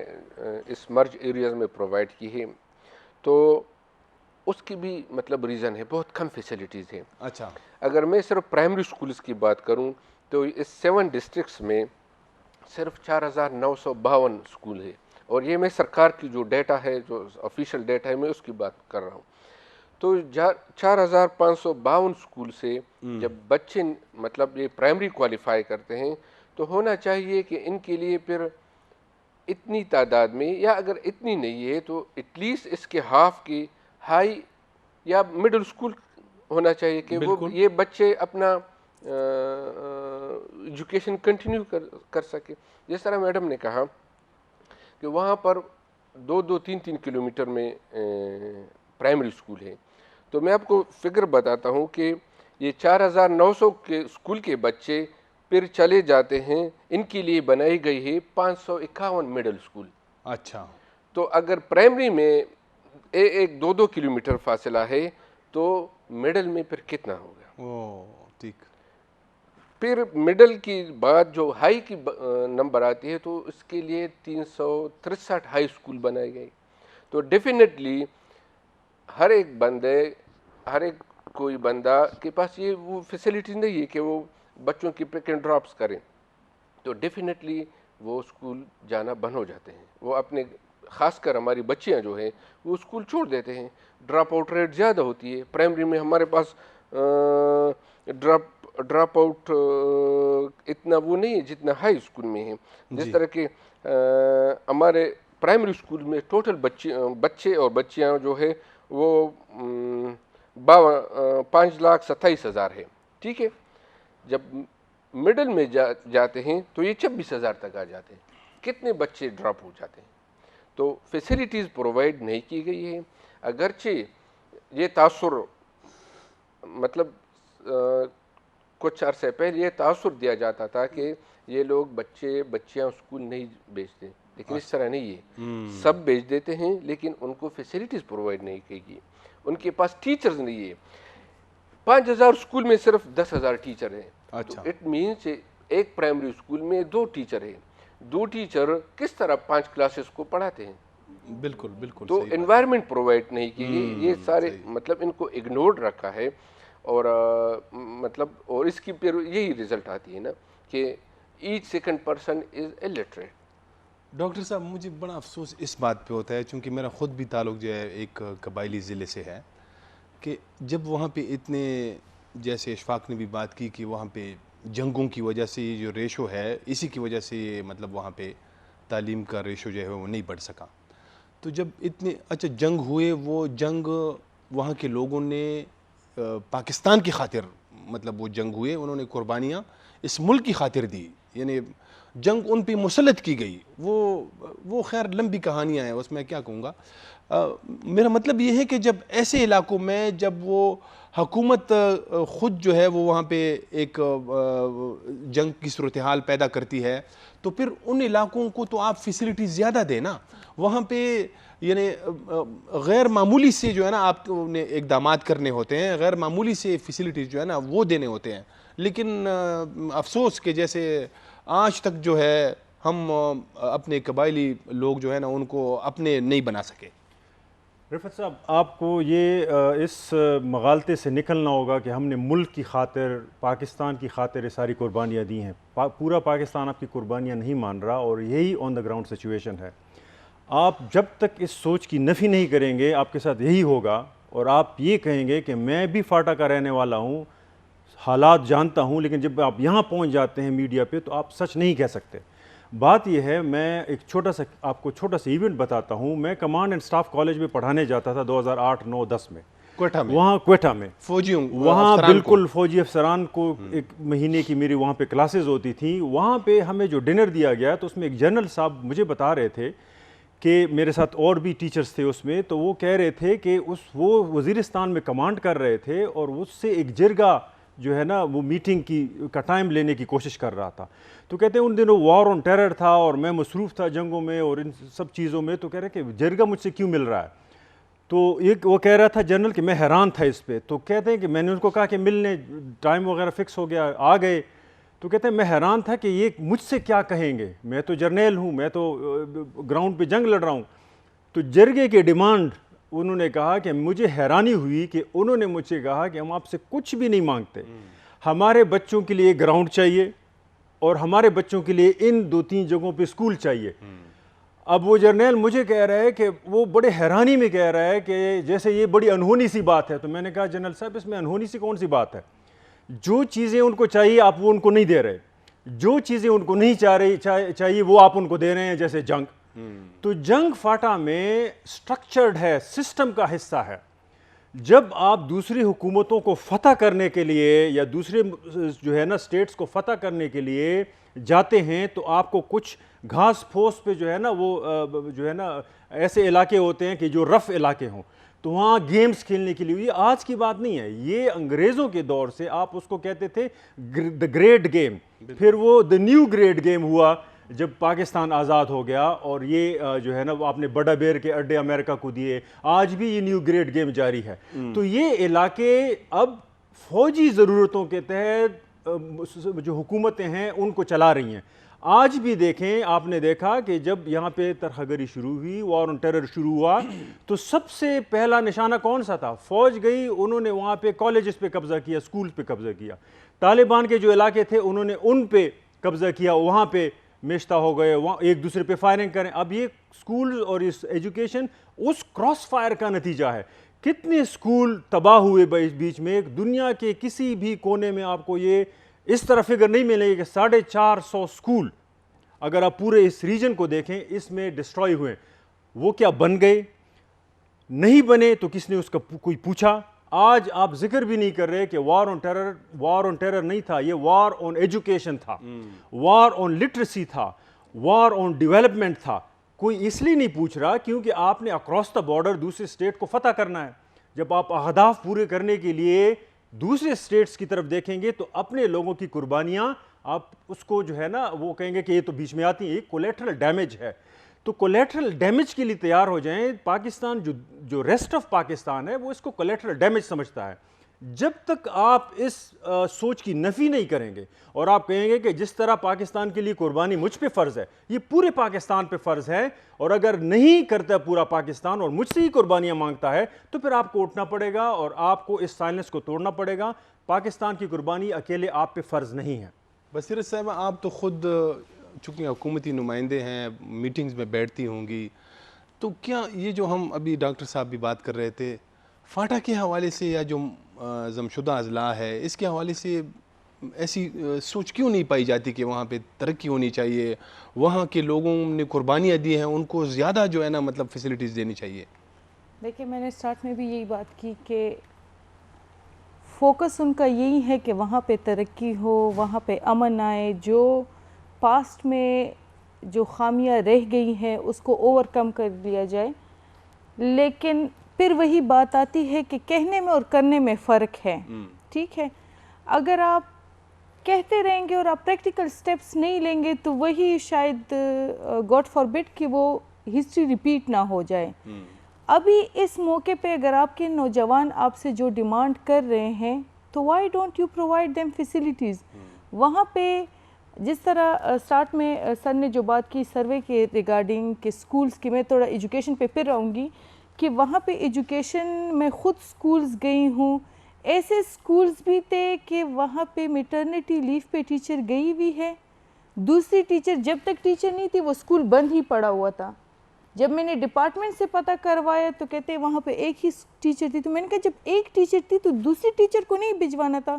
اس مرج ایریاز میں پرووائڈ کی ہے تو اس کی بھی مطلب ریزن ہے، بہت کم فیسلٹیز ہیں۔ اچھا، اگر میں صرف پرائمری اسکولز کی بات کروں تو اس 7 ڈسٹرکٹس میں صرف 4952 اسکول ہے، اور یہ میں سرکار کی جو ڈیٹا ہے، جو آفیشیل ڈیٹا ہے، میں اس کی بات کر رہا ہوں۔ تو 4552 اسکول سے جب بچے مطلب یہ پرائمری کوالیفائی کرتے ہیں تو ہونا چاہیے کہ ان کے لیے پھر اتنی تعداد میں، یا اگر اتنی نہیں ہے تو ایٹ لیسٹ اس کے ہاف کی ہائی یا مڈل اسکول ہونا چاہیے کہ وہ یہ بچے اپنا ایجوکیشن کنٹینیو کر سکے۔ جس طرح میڈم نے کہا کہ وہاں پر 2-3 کلومیٹر میں پرائمری اسکول ہے، تو میں آپ کو فگر بتاتا ہوں کہ یہ 4900 کے اسکول کے بچے پھر چلے جاتے ہیں، ان کے لیے بنائی گئی ہے 551 مڈل اسکول۔ اچھا، تو اگر پرائمری میں 1-2 کلومیٹر فاصلہ ہے تو مڈل میں پھر کتنا ہوگا؟ ٹھیک۔ پھر مڈل کی بعد جو ہائی کی نمبر آتی ہے تو اس کے لیے 363 ہائی اسکول بنائے گئے۔ تو ڈیفینیٹلی ہر ایک کوئی بندہ کے پاس یہ وہ فیسلٹی نہیں ہے کہ وہ بچوں کی پک اینڈ ڈراپس کریں، تو ڈیفینیٹلی وہ اسکول جانا بند ہو جاتے ہیں۔ وہ اپنے خاص کر ہماری بچیاں جو ہیں وہ اسکول چھوڑ دیتے ہیں، ڈراپ آؤٹ ریٹ زیادہ ہوتی ہے۔ پرائمری میں ہمارے پاس ڈراپ آؤٹ اتنا وہ نہیں ہے جتنا ہائی اسکول میں ہے۔ جس طرح کہ ہمارے پرائمری اسکول میں ٹوٹل بچے اور بچیاں جو ہے وہ 5,27,000 ہے، ٹھیک ہے۔ جب مڈل میں جاتے ہیں تو یہ 26,000 تک آ جاتے ہیں۔ کتنے بچے ڈراپ ہو جاتے ہیں؟ تو فیسلٹیز پرووائڈ نہیں کی گئی ہے۔ اگرچہ یہ تاثر مطلب کچھ عرصے پہلے یہ تاثر دیا جاتا تھا کہ یہ لوگ بچیاں اسکول نہیں بھیجتے، لیکن اس طرح نہیں ہے، سب بھیج دیتے ہیں لیکن ان کو فیسلٹیز پرووائڈ نہیں کی گئی، ان کے پاس ٹیچرز نہیں ہے۔ 5000 اسکول میں صرف 10,000 ٹیچر ہیں۔ اچھا، اٹ مینس ایک پرائمری اسکول میں 2 ٹیچر ہیں، 2 ٹیچر کس طرح 5 کلاسز کو پڑھاتے ہیں؟ بالکل بالکل۔ تو انوائرمنٹ پرووائڈ نہیں کی گئی، یہ سارے مطلب ان کو اگنورڈ رکھا ہے، اور مطلب اور اس کی پھر یہی رزلٹ آتی ہے نا کہ each second person is illiterate. Doctor صاحب، مجھے بڑا افسوس اس بات پہ ہوتا ہے، چونکہ میرا خود بھی تعلق جو ہے ایک قبائلی ضلع سے ہے، کہ جب وہاں پہ اتنے، جیسے اشفاق نے بھی بات کی کہ وہاں پہ جنگوں کی وجہ سے یہ جو ریشو ہے، اسی کی وجہ سے یہ مطلب وہاں پہ تعلیم کا ریشو جو ہے وہ نہیں بڑھ سکا۔ تو جب اتنے جنگ ہوئے، وہ جنگ وہاں کے لوگوں نے پاکستان کی خاطر مطلب وہ جنگ ہوئے، انہوں نے قربانیاں اس ملک کی خاطر دی، یعنی جنگ ان پہ مسلط کی گئی. وہ خیر لمبی کہانیاں ہیں, اس میں کیا کہوں گا. میرا مطلب یہ ہے کہ جب ایسے علاقوں میں جب وہ حکومت خود جو ہے وہ وہاں پہ ایک جنگ کی صورتحال پیدا کرتی ہے, تو پھر ان علاقوں کو تو آپ فیسلٹی زیادہ دیں نا. وہاں پہ یعنی غیر معمولی سے جو ہے نا آپ نے اقدامات کرنے ہوتے ہیں, غیر معمولی سے فیسلٹیز جو ہے نا وہ دینے ہوتے ہیں. لیکن افسوس کہ جیسے آج تک جو ہے ہم اپنے قبائلی لوگ جو ہے نا ان کو اپنے نہیں بنا سکے. رفعت صاحب, آپ کو یہ اس مغالطے سے نکلنا ہوگا کہ ہم نے ملک کی خاطر, پاکستان کی خاطر یہ ساری قربانیاں دی ہیں. پورا پاکستان آپ کی قربانیاں نہیں مان رہا, اور یہی آن دا گراؤنڈ سچویشن ہے. آپ جب تک اس سوچ کی نفی نہیں کریں گے آپ کے ساتھ یہی ہوگا, اور آپ یہ کہیں گے کہ میں بھی فاٹا کا رہنے والا ہوں, حالات جانتا ہوں, لیکن جب آپ یہاں پہنچ جاتے ہیں میڈیا پہ تو آپ سچ نہیں کہہ سکتے. بات یہ ہے, میں ایک آپ کو چھوٹا سا ایونٹ بتاتا ہوں. میں کمانڈ اینڈ سٹاف کالج میں پڑھانے جاتا تھا 2008, 9, 10 میں, وہاں کوئٹہ میں. وہاں بالکل فوجی افسران کو ایک مہینے کی میری وہاں پہ کلاسز ہوتی تھیں. وہاں پہ ہمیں جو ڈنر دیا گیا تو اس میں ایک جنرل صاحب مجھے بتا رہے تھے کہ میرے ساتھ اور بھی ٹیچرز تھے اس میں, تو وہ کہہ رہے تھے کہ وہ وزیرستان میں کمانڈ کر رہے تھے, اور اس سے ایک جرگہ جو ہے نا وہ میٹنگ کا ٹائم لینے کی کوشش کر رہا تھا. تو کہتے ہیں ان دنوں وار آن ٹیرر تھا اور میں مصروف تھا جنگوں میں اور ان سب چیزوں میں, تو کہہ رہے کہ جرگہ مجھ سے کیوں مل رہا ہے. تو وہ کہہ رہا تھا جنرل کہ میں حیران تھا اس پہ. تو کہتے ہیں کہ میں نے ان کو کہا کہ ملنے ٹائم وغیرہ فکس ہو گیا, آ گئے. تو کہتے ہیں میں حیران تھا کہ یہ مجھ سے کیا کہیں گے, میں تو جرنیل ہوں, میں تو گراؤنڈ پہ جنگ لڑ رہا ہوں. تو جرگے کی ڈیمانڈ انہوں نے کہا کہ مجھے حیرانی ہوئی کہ انہوں نے مجھ سے کہا کہ ہم آپ سے کچھ بھی نہیں مانگتے, ہمارے بچوں کے لیے گراؤنڈ چاہیے اور ہمارے بچوں کے لیے ان 2-3 جگہوں پہ اسکول چاہیے. اب وہ جرنیل مجھے کہہ رہا ہے کہ وہ بڑے حیرانی میں کہہ رہا ہے کہ جیسے یہ بڑی انہونی سی بات ہے. تو میں نے کہا جنرل صاحب اس میں انہونی سی کون سی بات ہے, جو چیزیں ان کو چاہیے آپ وہ ان کو نہیں دے رہے, جو چیزیں ان کو نہیں چاہیے وہ آپ ان کو دے رہے ہیں, جیسے جنگ. تو جنگ فاٹا میں سٹرکچرڈ ہے, سسٹم کا حصہ ہے. جب آپ دوسری حکومتوں کو فتح کرنے کے لیے یا دوسرے جو ہے نا سٹیٹس کو فتح کرنے کے لیے جاتے ہیں تو آپ کو کچھ گھاس پھوس پہ جو ہے نا وہ جو ہے نا ایسے علاقے ہوتے ہیں کہ جو رف علاقے ہوں, تو وہاں گیمز کھیلنے کے لیے. یہ آج کی بات نہیں ہے, یہ انگریزوں کے دور سے آپ اس کو کہتے تھے دا گریٹ گیم. پھر وہ دا نیو گریٹ گیم ہوا جب پاکستان آزاد ہو گیا, اور یہ جو ہے نا وہ آپ نے بڑا بیر کے اڈے امریکہ کو دیے, آج بھی یہ نیو گریٹ گیم جاری ہے. تو یہ علاقے اب فوجی ضرورتوں کے تحت جو حکومتیں ہیں ان کو چلا رہی ہیں. آج بھی دیکھیں, آپ نے دیکھا کہ جب یہاں پہ ترخہ گری شروع ہوئی, وار آن ٹیرر شروع ہوا, تو سب سے پہلا نشانہ کون سا تھا؟ فوج گئی, انہوں نے وہاں پہ کالجز پہ قبضہ کیا, اسکول پہ قبضہ کیا. طالبان کے جو علاقے تھے انہوں نے ان پہ قبضہ کیا, وہاں پہ میشتہ ہو گئے, وہاں ایک دوسرے پہ فائرنگ کریں. اب یہ اسکول اور اس ایجوکیشن اس کراس فائر کا نتیجہ ہے. کتنے اسکول تباہ ہوئے بیچ میں. دنیا کے کسی بھی کونے میں آپ کو یہ اس طرح فگر نہیں ملے گی کہ 450 اسکول اگر آپ پورے اس ریجن کو دیکھیں اس میں ڈسٹرائی ہوئے. وہ کیا بن گئے؟ نہیں بنے تو کس نے اس کا کوئی پوچھا؟ آج آپ ذکر بھی نہیں کر رہے کہ وار آن ٹیرر نہیں تھا, یہ وار آن ایجوکیشن تھا, وار آن لٹریسی تھا, وار آن ڈیولپمنٹ تھا. کوئی اس لیے نہیں پوچھ رہا کیونکہ آپ نے اکراس دا بارڈر دوسرے اسٹیٹ کو فتح کرنا ہے. جب آپ اہداف پورے کرنے کے لیے دوسرے اسٹیٹس کی طرف دیکھیں گے تو اپنے لوگوں کی قربانیاں آپ اس کو جو ہے نا وہ کہیں گے کہ یہ تو بیچ میں آتی ہیں, یہ کولیٹرل ڈیمیج ہے. تو کولیٹرل ڈیمیج کے لیے تیار ہو جائیں. پاکستان جو ریسٹ آف پاکستان ہے وہ اس کو کولیٹرل ڈیمیج سمجھتا ہے. جب تک آپ اس سوچ کی نفی نہیں کریں گے اور آپ کہیں گے کہ جس طرح پاکستان کے لیے قربانی مجھ پہ فرض ہے, یہ پورے پاکستان پہ فرض ہے, اور اگر نہیں کرتا پورا پاکستان اور مجھ سے ہی قربانیاں مانگتا ہے تو پھر آپ کو اٹھنا پڑے گا اور آپ کو اس سائلنس کو توڑنا پڑے گا. پاکستان کی قربانی اکیلے آپ پہ فرض نہیں ہے. بصیرت صاحب, آپ تو خود چونکہ حکومتی نمائندے ہیں, میٹنگز میں بیٹھتی ہوں گی, تو کیا یہ جو ہم ابھی ڈاکٹر صاحب بھی بات کر رہے تھے فاٹا کے حوالے سے یا جو ضمشدہ اضلاع ہے اس کے حوالے سے ایسی سوچ کیوں نہیں پائی جاتی کہ وہاں پہ ترقی ہونی چاہیے, وہاں کے لوگوں نے قربانیاں دی ہیں ان کو زیادہ جو ہے نا مطلب فیسلٹیز دینی چاہیے؟ دیکھیں, میں نے سٹارٹ میں بھی یہی بات کی کہ فوکس ان کا یہی ہے کہ وہاں پہ ترقی ہو, وہاں پہ امن آئے. جو پاسٹ میں جو خامیاں رہ گئی ہیں اس کو اوور کم کر لیا جائے، لیکن پھر وہی بات آتی ہے کہ کہنے میں اور کرنے میں فرق ہے. ٹھیک ہے، اگر آپ کہتے رہیں گے اور آپ پریکٹیکل سٹیپس نہیں لیں گے تو وہی شاید گاڈ فاربڈ کہ وہ ہسٹری ریپیٹ نہ ہو جائے. ابھی اس موقع پہ اگر آپ کے نوجوان آپ سے جو ڈیمانڈ کر رہے ہیں تو why don't you provide them facilities. وہاں پہ جس طرح سٹارٹ میں سر نے جو بات کی سروے کے ریگارڈنگ کہ سکولز کی، میں تھوڑا ایجوکیشن پہ پھر آؤں گی کہ وہاں پہ ایجوکیشن میں خود سکولز گئی ہوں، ایسے سکولز بھی تھے کہ وہاں پہ میٹرنٹی لیو پہ ٹیچر گئی ہوئی ہے، دوسری ٹیچر جب تک ٹیچر نہیں تھی وہ سکول بند ہی پڑا ہوا تھا. جب میں نے ڈپارٹمنٹ سے پتہ کروایا تو کہتے ہیں وہاں پہ ایک ہی ٹیچر تھی. تو میں نے کہا جب ایک ٹیچر تھی تو دوسری ٹیچر کو نہیں بھجوانا تھا،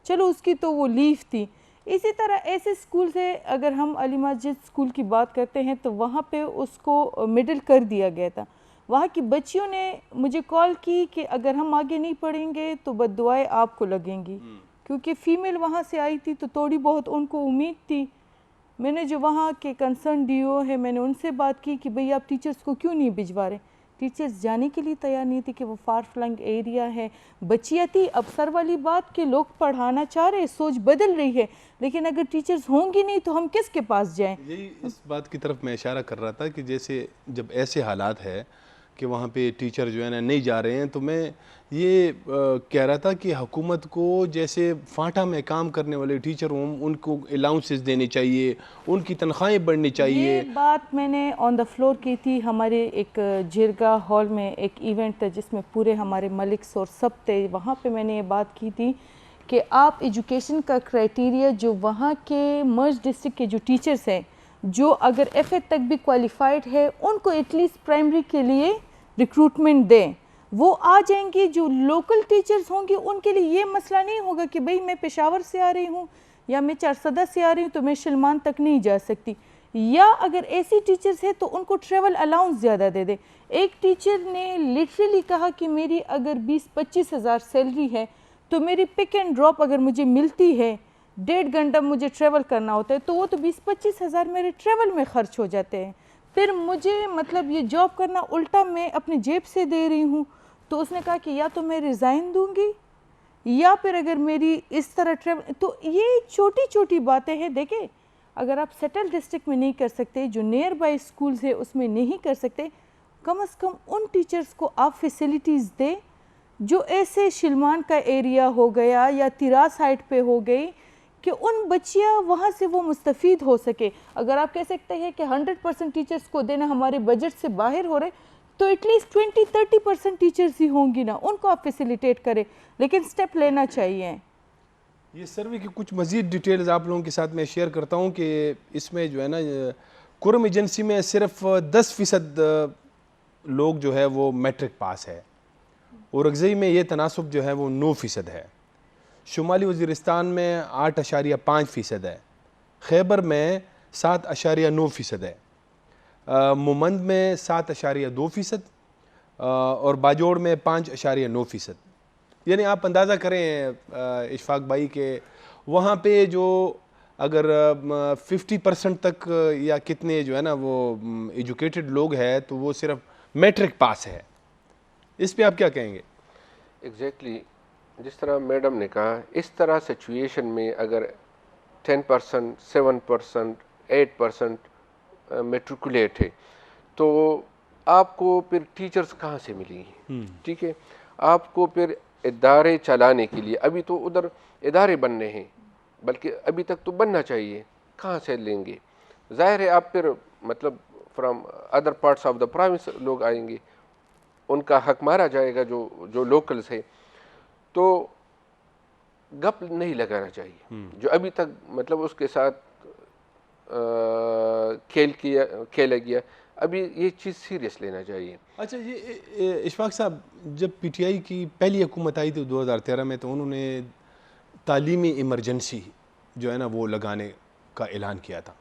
چلو اس کی تو وہ لیو تھی. اسی طرح ایسے سکول سے اگر ہم علی مسجد سکول کی بات کرتے ہیں تو وہاں پہ اس کو مڈل کر دیا گیا تھا. وہاں کی بچیوں نے مجھے کال کی کہ اگر ہم آگے نہیں پڑھیں گے تو بد دعائیں آپ کو لگیں گی، کیونکہ فیمیل وہاں سے آئی تھی تو تھوڑی بہت ان کو امید تھی. میں نے جو وہاں کے کنسرن ڈی او ہے میں نے ان سے بات کی کہ بھئی آپ ٹیچرز کو کیوں نہیں بھجوا رہے. ٹیچرز جانے کے لیے تیار نہیں تھی کہ وہ فار فلنگ ایریا ہے. بچیاں تھی، اب سر والی بات کہ لوگ پڑھانا چاہ رہے، سوچ بدل رہی ہے، لیکن اگر ٹیچرز ہوں گی نہیں تو ہم کس کے پاس جائیں. یہی اس بات کی طرف میں اشارہ کر رہا تھا کہ جیسے جب ایسے حالات ہے کہ وہاں پہ ٹیچر جو ہے نا نہیں جا رہے ہیں، تو میں یہ کہہ رہا تھا کہ حکومت کو جیسے فاٹا میں کام کرنے والے ٹیچر ہوں ان کو الاؤنسز دینے چاہیے، ان کی تنخواہیں بڑھنی چاہیے. یہ بات میں نے آن دا فلور کی تھی. ہمارے ایک جرگا ہال میں ایک ایونٹ تھا جس میں پورے ہمارے ملکس اور سب تھے، وہاں پہ میں نے یہ بات کی تھی کہ آپ ایجوکیشن کا کرائٹیریا جو وہاں کے مرج ڈسٹرکٹ کے جو ٹیچرز ہیں جو اگر ایف اے تک بھی کوالیفائڈ ہے ان کو ایٹ لیسٹ پرائمری کے لیے ریکروٹمنٹ دیں. وہ آ جائیں گی. جو لوکل ٹیچرز ہوں گے ان کے لیے یہ مسئلہ نہیں ہوگا کہ بھئی میں پشاور سے آ رہی ہوں یا میں چارسدہ سے آ رہی ہوں تو میں شلمان تک نہیں جا سکتی. یا اگر ایسی ٹیچرز ہیں تو ان کو ٹریول الاؤنس زیادہ دے دیں. ایک ٹیچر نے لٹرلی کہا کہ میری اگر 20-25 ہزار سیلری ہے تو میری پک اینڈ ڈراپ اگر مجھے ملتی ہے 1.5 گھنٹہ مجھے ٹریول کرنا ہوتا ہے تو وہ تو 20-25 ہزار میرے ٹریول میں خرچ ہو جاتے ہیں. پھر مجھے مطلب یہ جاب کرنا الٹا میں اپنی جیب سے دے رہی ہوں. تو اس نے کہا کہ یا تو میں ریزائن دوں گی یا پھر اگر میری اس طرح ٹریول. تو یہ چھوٹی چھوٹی باتیں ہیں. دیکھیں اگر آپ سیٹل ڈسٹرکٹ میں نہیں کر سکتے، جو نیئر بائی سکولز ہے اس میں نہیں کر سکتے، کم از کم ان ٹیچرز کو آپ فیسیلیٹیز دیں جو ایسے شلمان کا ایریا ہو گیا یا تیرا سائٹ پہ ہو گئی کہ ان بچیاں وہاں سے وہ مستفید ہو سکے. اگر آپ کہہ سکتے ہیں کہ 100% ٹیچرز کو دینا ہمارے بجٹ سے باہر ہو رہے تو ایٹ لیسٹ 20-30% ٹیچرز ہی ہوں گی نا، ان کو آپ فیسیلیٹیٹ کریں، لیکن سٹیپ لینا چاہیے. یہ سروے کی کچھ مزید ڈیٹیلز آپ لوگوں کے ساتھ میں شیئر کرتا ہوں کہ اس میں جو ہے نا کرم ایجنسی میں صرف 10% لوگ جو ہے وہ میٹرک پاس ہے، اورکزئی میں یہ تناسب جو ہے وہ 9% ہے، شمالی وزیرستان میں 8.5% ہے، خیبر میں 7.9% ہے، مومند میں 7.2% اور باجوڑ میں 5.9%. یعنی آپ اندازہ کریں اشفاق بھائی کہ وہاں پہ جو اگر 50% تک یا کتنے جو ہے نا وہ ایجوکیٹڈ لوگ ہیں تو وہ صرف میٹرک پاس ہے. اس پہ آپ کیا کہیں گے؟ ایگزیکٹلی جس طرح میڈم نے کہا، اس طرح سچویشن میں اگر 10%, 7%, 8% میٹریکولیٹ ہے تو آپ کو پھر ٹیچرز کہاں سے ملیں گے؟ ٹھیک ہے، آپ کو پھر ادارے چلانے کے لیے ابھی تو ادھر ادارے بننے ہیں، بلکہ ابھی تک تو بننا چاہیے، کہاں سے لیں گے؟ ظاہر ہے آپ پھر مطلب from other parts of the province لوگ آئیں گے، ان کا حق مارا جائے گا جو لوکلز ہے. تو گپ نہیں لگانا چاہیے جو ابھی تک مطلب اس کے ساتھ کھیلا گیا، ابھی یہ چیز سیریس لینا چاہیے. اچھا یہ اشفاق صاحب، جب پی ٹی آئی کی پہلی حکومت آئی تھی 2013 میں تو انہوں نے تعلیمی ایمرجنسی جو ہے نا وہ لگانے کا اعلان کیا تھا.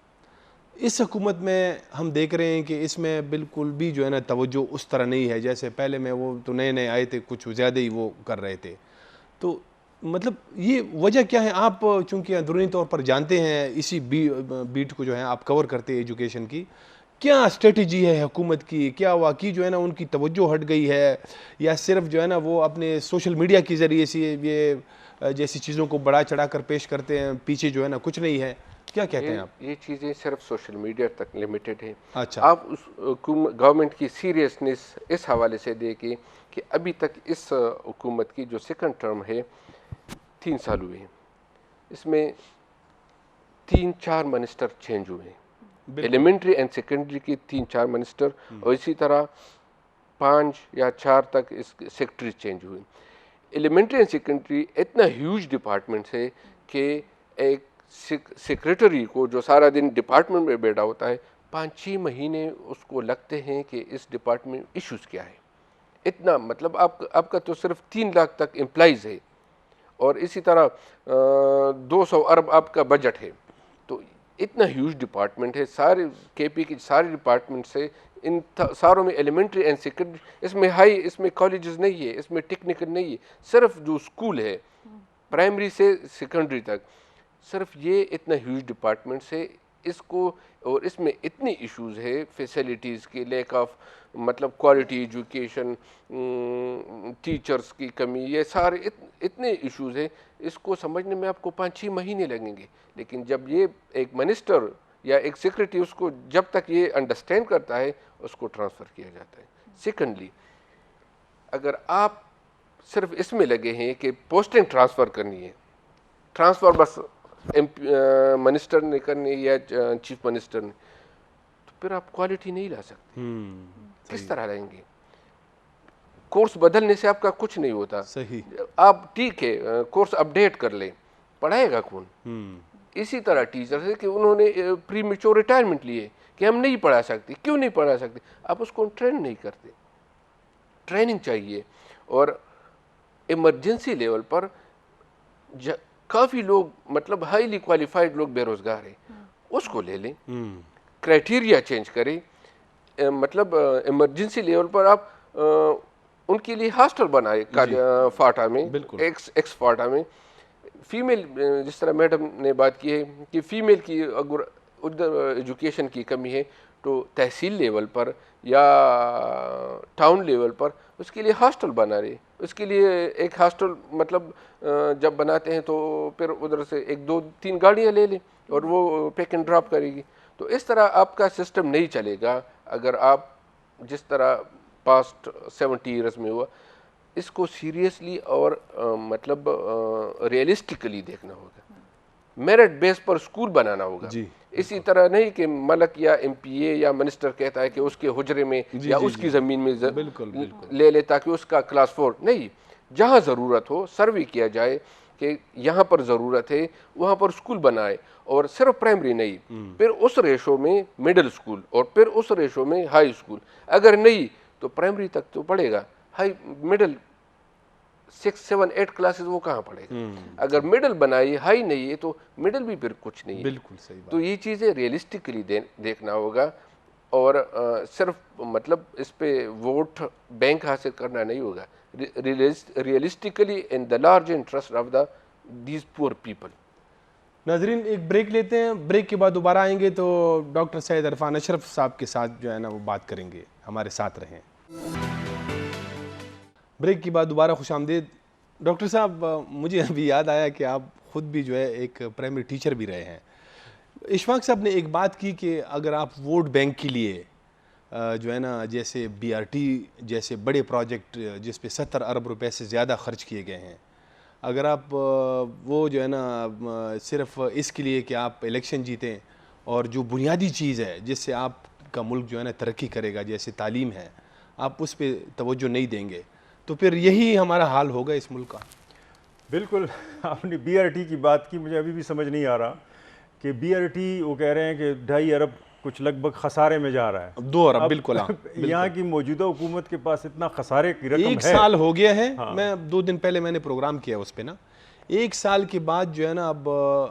اس حکومت میں ہم دیکھ رہے ہیں کہ اس میں بالکل بھی جو ہے نا توجہ اس طرح نہیں ہے جیسے پہلے میں. وہ تو نئے آئے تھے، کچھ زیادہ ہی وہ کر رہے تھے. تو مطلب یہ وجہ کیا ہے؟ آپ چونکہ اندرونی طور پر جانتے ہیں اسی بیٹ کو جو ہے آپ کور کرتے ہیں ایجوکیشن کی، کیا اسٹریٹجی ہے حکومت کی؟ کیا واقعی جو ہے نا ان کی توجہ ہٹ گئی ہے، یا صرف جو ہے نا وہ اپنے سوشل میڈیا کے ذریعے سے یہ جیسی چیزوں کو بڑا چڑھا کر پیش کرتے ہیں، پیچھے جو ہے نا کچھ نہیں ہے؟ کیا کہتے ہیں آپ؟ یہ چیزیں صرف سوشل میڈیا تک لمیٹڈ ہیں. اچھا، آپ اس گورنمنٹ کی سیریسنس اس حوالے سے دیکھیں کہ ابھی تک اس حکومت کی جو سیکنڈ ٹرم ہے 3 سال ہوئے ہیں، اس میں 3-4 منسٹر چینج ہوئے ہیں، ایلیمنٹری اینڈ سیکنڈری کی 3-4 منسٹر، اور اسی طرح 5 یا 4 تک اس سیکٹری چینج ہوئے. ایلیمنٹری اینڈ سیکنڈری اتنا ہیوج ڈپارٹمنٹ ہے کہ ایک سیکریٹری کو جو سارا دن ڈپارٹمنٹ میں بیٹھا ہوتا ہے 5-6 مہینے اس کو لگتے ہیں کہ اس ڈپارٹمنٹ ایشوز کیا ہے. اتنا مطلب آپ کا تو صرف 3 لاکھ تک امپلائیز ہے، اور اسی طرح 200 ارب آپ کا بجٹ ہے. تو اتنا ہیوج ڈپارٹمنٹ ہے، سارے کے پی کی سارے ڈپارٹمنٹ سے ان ساروں میں ایلیمنٹری اینڈ سیکنڈری، اس میں ہائی، اس میں کالجز نہیں ہے، اس میں ٹیکنیکل نہیں ہے، صرف جو اسکول ہے پرائمری سے سیکنڈری تک، صرف یہ اتنا ہیوج ڈپارٹمنٹ سے اس کو، اور اس میں اتنی ایشوز ہے فیسلٹیز کی، لیک آف مطلب کوالٹی ایجوکیشن، ٹیچرز کی کمی، یہ سارے اتنے ایشوز ہیں. اس کو سمجھنے میں آپ کو 5-6 مہینے لگیں گے، لیکن جب یہ ایک منسٹر یا ایک سیکریٹری اس کو جب تک یہ انڈرسٹینڈ کرتا ہے اس کو ٹرانسفر کیا جاتا ہے. سیکنڈلی، اگر آپ صرف اس میں لگے ہیں کہ پوسٹنگ ٹرانسفر کرنی ہے، ٹرانسفر بس منسٹر نے کرنی یا چیف منسٹر نے، تو پھر آپ کوالٹی نہیں لا سکتے. کس طرح لائیں گے؟ کورس بدلنے سے آپ کا کچھ نہیں ہوتا. صحیح. آپ ٹھیک ہے کورس اپڈیٹ کر لیں، پڑھائے گا کون؟ اسی طرح ٹیچر ہے کہ انہوں نے پری میچور ریٹائرمنٹ لیے کہ ہم نہیں پڑھا سکتے. کیوں نہیں پڑھا سکتے؟ آپ اس کو ٹرین نہیں کرتے. ٹریننگ چاہیے. اور ایمرجنسی لیول پر کافی لوگ مطلب ہائیلی کوالیفائڈ لوگ بے روزگار ہیں، اس کو لے لیں، کرائٹیریا چینج کریں. مطلب ایمرجنسی لیول پر آپ ان کے لیے ہاسٹل بنائے فاٹا میں، ایکس فاٹا میں. فیمیل، جس طرح میڈم نے بات کی ہے کہ فیمیل کی اگر ادھر ایجوکیشن کی کمی ہے تو تحصیل لیول پر یا ٹاؤن لیول پر اس کے لیے ہاسٹل بنا رہے. اس کے لیے ایک ہاسٹل مطلب جب بناتے ہیں تو پھر ادھر سے 1-2-3 گاڑیاں لے لیں اور وہ پیک اینڈ ڈراپ کرے گی. تو اس طرح آپ کا سسٹم نہیں چلے گا اگر آپ جس طرح پاسٹ 70 ایئرز میں ہوا. اس کو سیریسلی اور مطلب ریئلسٹکلی دیکھنا ہوگا. میرٹ بیس پر اسکول بنانا ہوگا. اسی طرح نہیں کہ ملک یا ایم پی اے یا منسٹر کہتا ہے کہ اس کے حجرے میں یا اس کی زمین میں لے لے تاکہ اس کا کلاس 4 نہیں. جہاں ضرورت ہو سروے کیا جائے کہ یہاں پر ضرورت ہے وہاں پر اسکول بنائے، اور صرف پرائمری نہیں، پھر اس ریشو میں مڈل اسکول اور پھر اس ریشو میں ہائی اسکول. اگر نہیں تو پرائمری تک تو پڑھے گا، ہائی مڈل 6, 7, 8 کلاسز وہ کہاں پڑھے گا؟ اگر مڈل بنائی ہائی نہیں ہے تو مڈل بھی پھر کچھ نہیں ہے. بالکل صحیح بات. تو یہ چیزیں ریئلسٹکلی دیکھنا ہوگا، اور صرف مطلب اس پہ ووٹ بینک حاصل کرنا نہیں ہوگا. Realistically in the large interest of these poor people. ناظرین ایک بریک لیتے ہیں، بریک کے بعد دوبارہ آئیں گے تو ڈاکٹر سید عرفان اشرف صاحب کے ساتھ جو ہے نا وہ بات کریں گے. ہمارے ساتھ رہیں. بریک کے بعد دوبارہ خوش آمدید. ڈاکٹر صاحب مجھے ابھی یاد آیا کہ آپ خود بھی جو ہے ایک پرائمری ٹیچر بھی رہے ہیں. اشفاق صاحب نے ایک بات کی کہ اگر آپ ووٹ بینک کے لیے جو ہے نا جیسے بی آر ٹی جیسے بڑے پروجیکٹ جس پہ 70 ارب روپے سے زیادہ خرچ کیے گئے ہیں، اگر آپ وہ جو ہے نا صرف اس کے لیے کہ آپ الیکشن جیتیں اور جو بنیادی چیز ہے جس سے آپ کا ملک جو ہے نا ترقی کرے گا جیسے تعلیم ہے، آپ اس پہ توجہ نہیں دیں گے تو پھر یہی ہمارا حال ہوگا اس ملک کا. بالکل. آپ نے بی آر ٹی کی بات کی، مجھے ابھی بھی سمجھ نہیں آ رہا کہ بی آر ٹی وہ کہہ رہے ہیں کہ 2.5 ارب کچھ لگ بھگ خسارے میں جا رہا ہے. 2 ارب بالکل. یہاں کی موجودہ حکومت کے پاس اتنا خسارے کی رقم ہے. 1 سال ہو گیا ہے. میں 2 دن پہلے میں نے پروگرام کیا اس پہ نا، 1 سال کے بعد جو ہے نا اب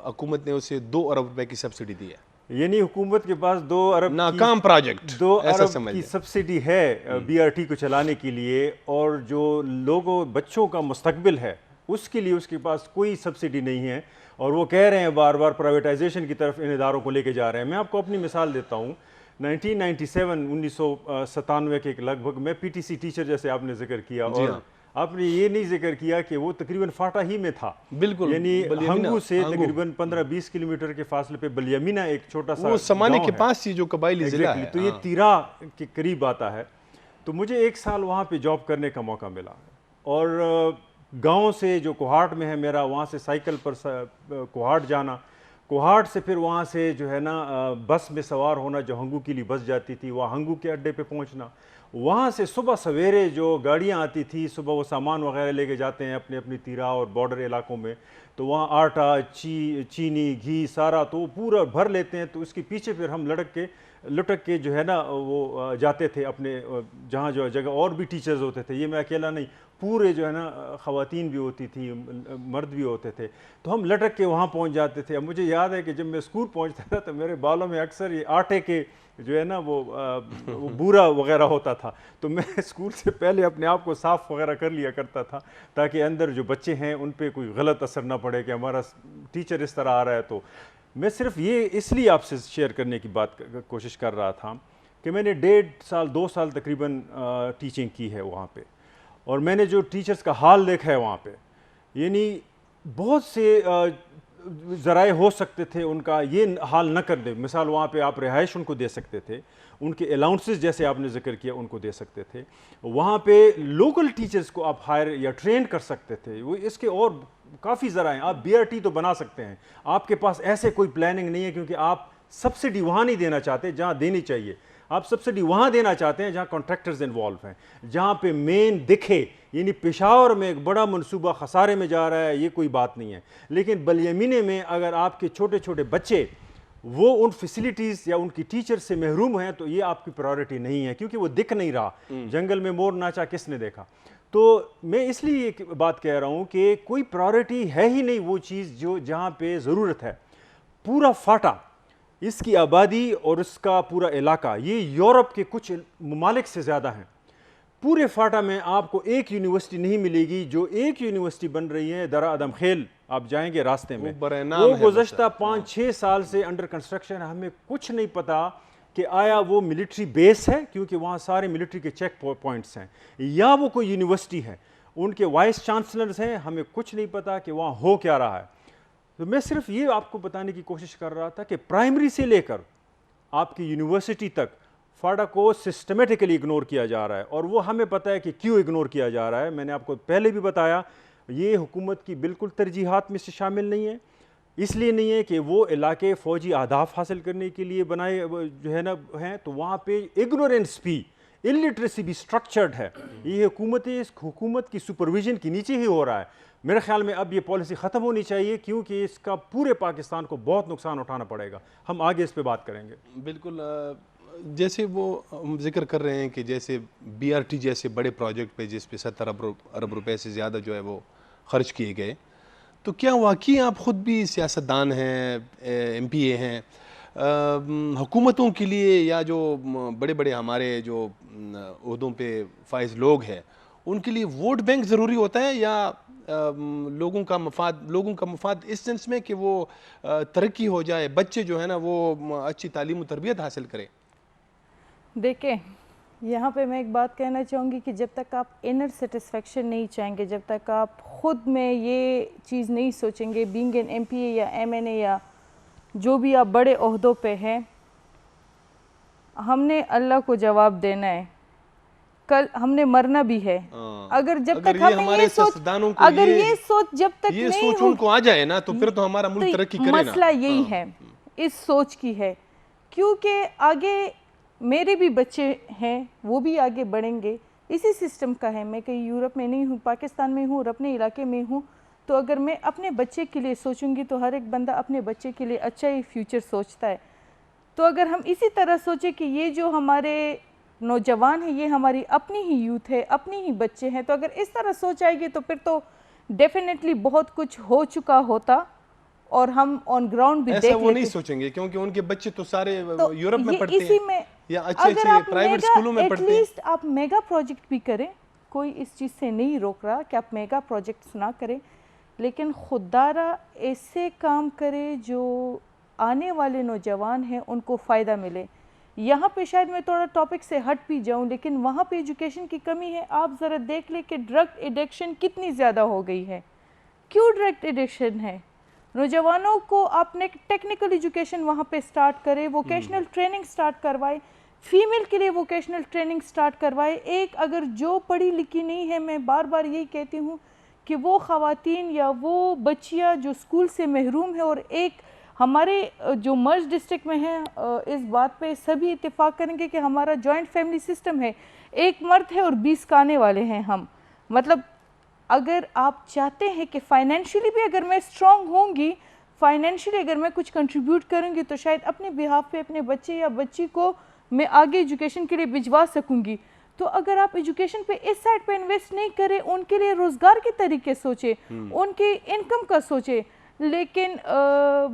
حکومت نے اسے 2 ارب روپے کی سبسڈی دی ہے. یعنی حکومت کے پاس 2 ارب ناکام پروجیکٹ 2 ارب کی سبسڈی ہے بی آر ٹی کو چلانے کے لیے، اور جو لوگوں بچوں کا مستقبل ہے اس کے لیے اس کے پاس کوئی سبسڈی نہیں ہے، اور وہ کہہ رہے ہیں بار بار پرائیویٹائزیشن کی طرف ان اداروں کو لے کے جا رہے ہیں۔ میں آپ کو اپنی مثال دیتا ہوں، 1997 کے لگ بھگ میں پی ٹی سی ٹیچر جیسے آپ نے ذکر کیا، اور آپ نے یہ نہیں ذکر کیا کہ وہ تقریباً فاٹا ہی میں تھا، بالکل، یعنی ہنگو سے تقریباً 15-20 کلومیٹر کے فاصلے پہ بلیامینہ ایک چھوٹا سا وہ سمانے کے پاس ہی جو قبائلی ضلع ہے، تو یہ تیرا کے قریب آتا ہے۔ تو مجھے 1 سال وہاں پہ جاب کرنے کا موقع ملا، اور گاؤں سے جو کوہاٹ میں ہے میرا، وہاں سے سائیکل پر کوہاٹ جانا، کوہاٹ سے پھر وہاں سے جو ہے نا بس میں سوار ہونا جو ہنگو کے لیے بس جاتی تھی، وہاں ہنگو کے اڈے پہ پہنچنا، وہاں سے صبح سویرے جو گاڑیاں آتی تھی، صبح وہ سامان وغیرہ لے کے جاتے ہیں اپنے اپنی تیرا اور بارڈر علاقوں میں، تو وہاں آٹا، چینی، گھی سارا تو وہ پورا بھر لیتے ہیں، تو اس کے پیچھے پھر ہم لٹک کے جو ہے نا وہ جاتے تھے اپنے جہاں جو جگہ، اور بھی ٹیچرز ہوتے تھے، یہ میں اکیلا نہیں، پورے جو ہے نا خواتین بھی ہوتی تھی، مرد بھی ہوتے تھے، تو ہم لٹک کے وہاں پہنچ جاتے تھے۔ اب مجھے یاد ہے کہ جب میں اسکول پہنچتا تھا تو میرے بالوں میں اکثر یہ آٹے کے جو ہے نا وہ بورا وغیرہ ہوتا تھا، تو میں اسکول سے پہلے اپنے آپ کو صاف وغیرہ کر لیا کرتا تھا، تاکہ اندر جو بچے ہیں ان پہ کوئی غلط اثر نہ پڑے کہ ہمارا ٹیچر اس طرح آ رہا ہے۔ تو میں صرف یہ اس لیے آپ سے شیئر کرنے کی کوشش کر رہا تھا کہ میں نے 2 سال تقریباً ٹیچنگ کی ہے وہاں پہ، اور میں نے جو ٹیچرز کا حال دیکھا ہے وہاں پہ، یعنی بہت سے ذرائع ہو سکتے تھے ان کا یہ حال نہ کر دے۔ مثال وہاں پہ آپ رہائش ان کو دے سکتے تھے، ان کے الاؤنسز جیسے آپ نے ذکر کیا ان کو دے سکتے تھے، وہاں پہ لوکل ٹیچرز کو آپ ہائر یا ٹرین کر سکتے تھے، وہ اس کے اور کافی ذرائع، آپ بی آر ٹی تو بنا سکتے ہیں، آپ کے پاس ایسے کوئی پلاننگ نہیں ہے، کیونکہ آپ سبسڈی وہاں نہیں دینا چاہتے جہاں دینی چاہیے، آپ سبسڈی وہاں دینا چاہتے ہیں جہاں کانٹریکٹرز انوالو ہیں، جہاں پہ مین دکھے، یعنی پشاور میں ایک بڑا منصوبہ خسارے میں جا رہا ہے، یہ کوئی بات نہیں ہے، لیکن بلیامینہ میں اگر آپ کے چھوٹے چھوٹے بچے وہ ان فیسلٹیز یا ان کی ٹیچر سے محروم ہیں تو یہ آپ کی پرائیورٹی نہیں ہے، کیونکہ وہ دکھ نہیں رہا، جنگل میں مور ناچا کس نے دیکھا۔ تو میں اس لیے ایک بات کہہ رہا ہوں کہ کوئی پرائیورٹی ہے ہی نہیں وہ چیز جو جہاں پہ ضرورت ہے۔ پورا فاٹا، اس کی آبادی اور اس کا پورا علاقہ یہ یورپ کے کچھ ممالک سے زیادہ ہیں۔ پورے فاٹا میں آپ کو ایک یونیورسٹی نہیں ملے گی، جو ایک یونیورسٹی بن رہی ہے درا ادم خیل، آپ جائیں گے راستے میں، وہ گزشتہ 5-6 سال سے انڈر کنسٹرکشن، ہمیں کچھ نہیں پتا کہ آیا وہ ملٹری بیس ہے، کیونکہ وہاں سارے ملٹری کے چیک پوائنٹس ہیں، یا وہ کوئی یونیورسٹی ہے، ان کے وائس چانسلرز ہیں، ہمیں کچھ نہیں پتا کہ وہاں ہو کیا رہا ہے۔ تو میں صرف یہ آپ کو بتانے کی کوشش کر رہا تھا کہ پرائمری سے لے کر آپ کی یونیورسٹی تک فاٹا کو سسٹمیٹیکلی اگنور کیا جا رہا ہے، اور وہ ہمیں پتہ ہے کہ کیوں اگنور کیا جا رہا ہے۔ میں نے آپ کو پہلے بھی بتایا، یہ حکومت کی بالکل ترجیحات میں سے شامل نہیں ہے، اس لیے نہیں ہے کہ وہ علاقے فوجی اہداف حاصل کرنے کے لیے بنائے جو ہے نا ہیں، تو وہاں پہ اگنورینس بھی، الٹریسی بھی سٹرکچرڈ ہے۔ یہ حکومت کی سپرویژن کے نیچے ہی ہو رہا ہے۔ میرے خیال میں اب یہ پالیسی ختم ہونی چاہیے، کیونکہ اس کا پورے پاکستان کو بہت نقصان اٹھانا پڑے گا۔ ہم آگے اس پہ بات کریں گے۔ بالکل، جیسے وہ ہم ذکر کر رہے ہیں کہ جیسے بی آر ٹی جیسے بڑے پروجیکٹ پہ جس پہ 70 ارب روپے سے زیادہ جو ہے وہ خرچ کیے گئے، تو کیا واقعی آپ خود بھی سیاستدان ہیں، ایم پی اے ہیں، حکومتوں کے لیے یا جو بڑے بڑے ہمارے جو عہدوں پہ فائز لوگ ہیں ان کے لیے ووٹ بینک ضروری ہوتا ہے، یا لوگوں کا مفاد اس سینس میں کہ وہ ترقی ہو جائے، بچے جو ہے نا وہ اچھی تعلیم و تربیت حاصل کریں؟ دیکھیں، یہاں پہ میں ایک بات کہنا چاہوں گی کہ جب تک آپ انر سیٹسفیکشن نہیں چاہیں گے، جب تک آپ خود میں یہ چیز نہیں سوچیں گے، بینگ این ایم پی اے یا ایم این اے یا جو بھی آپ بڑے عہدوں پہ ہیں، ہم نے اللہ کو جواب دینا ہے، کل ہم نے مرنا بھی ہے۔ اگر جب تک ہمیں یہ سوچ جب تک یہ سوچ ان کو آ جائے نا تو پھر تو ہمارا ملک ترقی کرے نا۔ مسئلہ یہی ہے، اس سوچ کی ہے، کیونکہ آگے میرے بھی بچے ہیں، وہ بھی آگے بڑھیں گے، اسی سسٹم کا ہے۔ میں کہیں یورپ میں نہیں ہوں، پاکستان میں ہوں اور اپنے علاقے میں ہوں، تو اگر میں اپنے بچے کے لیے سوچوں گی تو ہر ایک بندہ اپنے بچے کے لیے اچھا ہی فیوچر سوچتا ہے۔ تو اگر ہم اسی طرح سوچیں کہ یہ جو ہمارے نوجوان ہیں یہ ہماری اپنی ہی یوتھ ہے، اپنی ہی بچے ہیں، تو اگر اس طرح سوچ آئے گی تو پھر تو ڈیفینیٹلی بہت کچھ ہو چکا ہوتا، اور ہم آن گراؤنڈ بھی دیکھ لیتے۔ ایسا وہ نہیں سوچیں گے کیونکہ ان کے بچے تو سارے یورپ میں پڑھتے ہیں یا اچھے پرائیویٹ اسکولوں میں پڑھتے ہیں۔ ایٹ لیسٹ آپ میگا پروجیکٹ بھی کریں، کوئی اس چیز سے نہیں روک رہا کہ آپ میگا پروجیکٹس نہ کریں، لیکن خوددارہ ایسے کام کرے جو آنے والے نوجوان ہیں ان کو فائدہ ملے. یہاں پہ شاید میں تھوڑا ٹاپک سے ہٹ بھی جاؤں لیکن وہاں پہ ایجوکیشن کی کمی ہے. آپ ذرا دیکھ لیں کہ ڈرگ ایڈکشن کتنی زیادہ ہو گئی ہے. کیوں ڈرگ ایڈکشن ہے؟ نوجوانوں کو آپ نے ٹیکنیکل ایجوکیشن وہاں پہ سٹارٹ کرے, ووکیشنل ٹریننگ سٹارٹ کروائے, فیمیل کے لیے ووکیشنل ٹریننگ سٹارٹ کروائے. ایک اگر جو پڑھی لکھی نہیں ہے, میں بار بار یہی کہتی ہوں کہ وہ خواتین یا وہ بچیاں جو اسکول سے محروم ہیں, اور ایک ہمارے جو مرج ڈسٹرکٹ میں ہیں اس بات پہ سبھی اتفاق کریں گے کہ ہمارا جوائنٹ فیملی سسٹم ہے, ایک مرد ہے اور 20 کانے والے ہیں ہم. مطلب اگر آپ چاہتے ہیں کہ فائنینشلی بھی اگر میں اسٹرانگ ہوں گی, فائنینشلی اگر میں کچھ کنٹریبیوٹ کروں گی تو شاید اپنے بہاف پہ اپنے بچے یا بچی کو میں آگے ایجوکیشن کے لیے بھجوا سکوں گی. تو اگر آپ ایجوکیشن پہ اس سائڈ پہ انویسٹ نہیں کریں, ان کے لیے روزگار کے طریقے سوچیں, ان کی انکم کا سوچیں, لیکن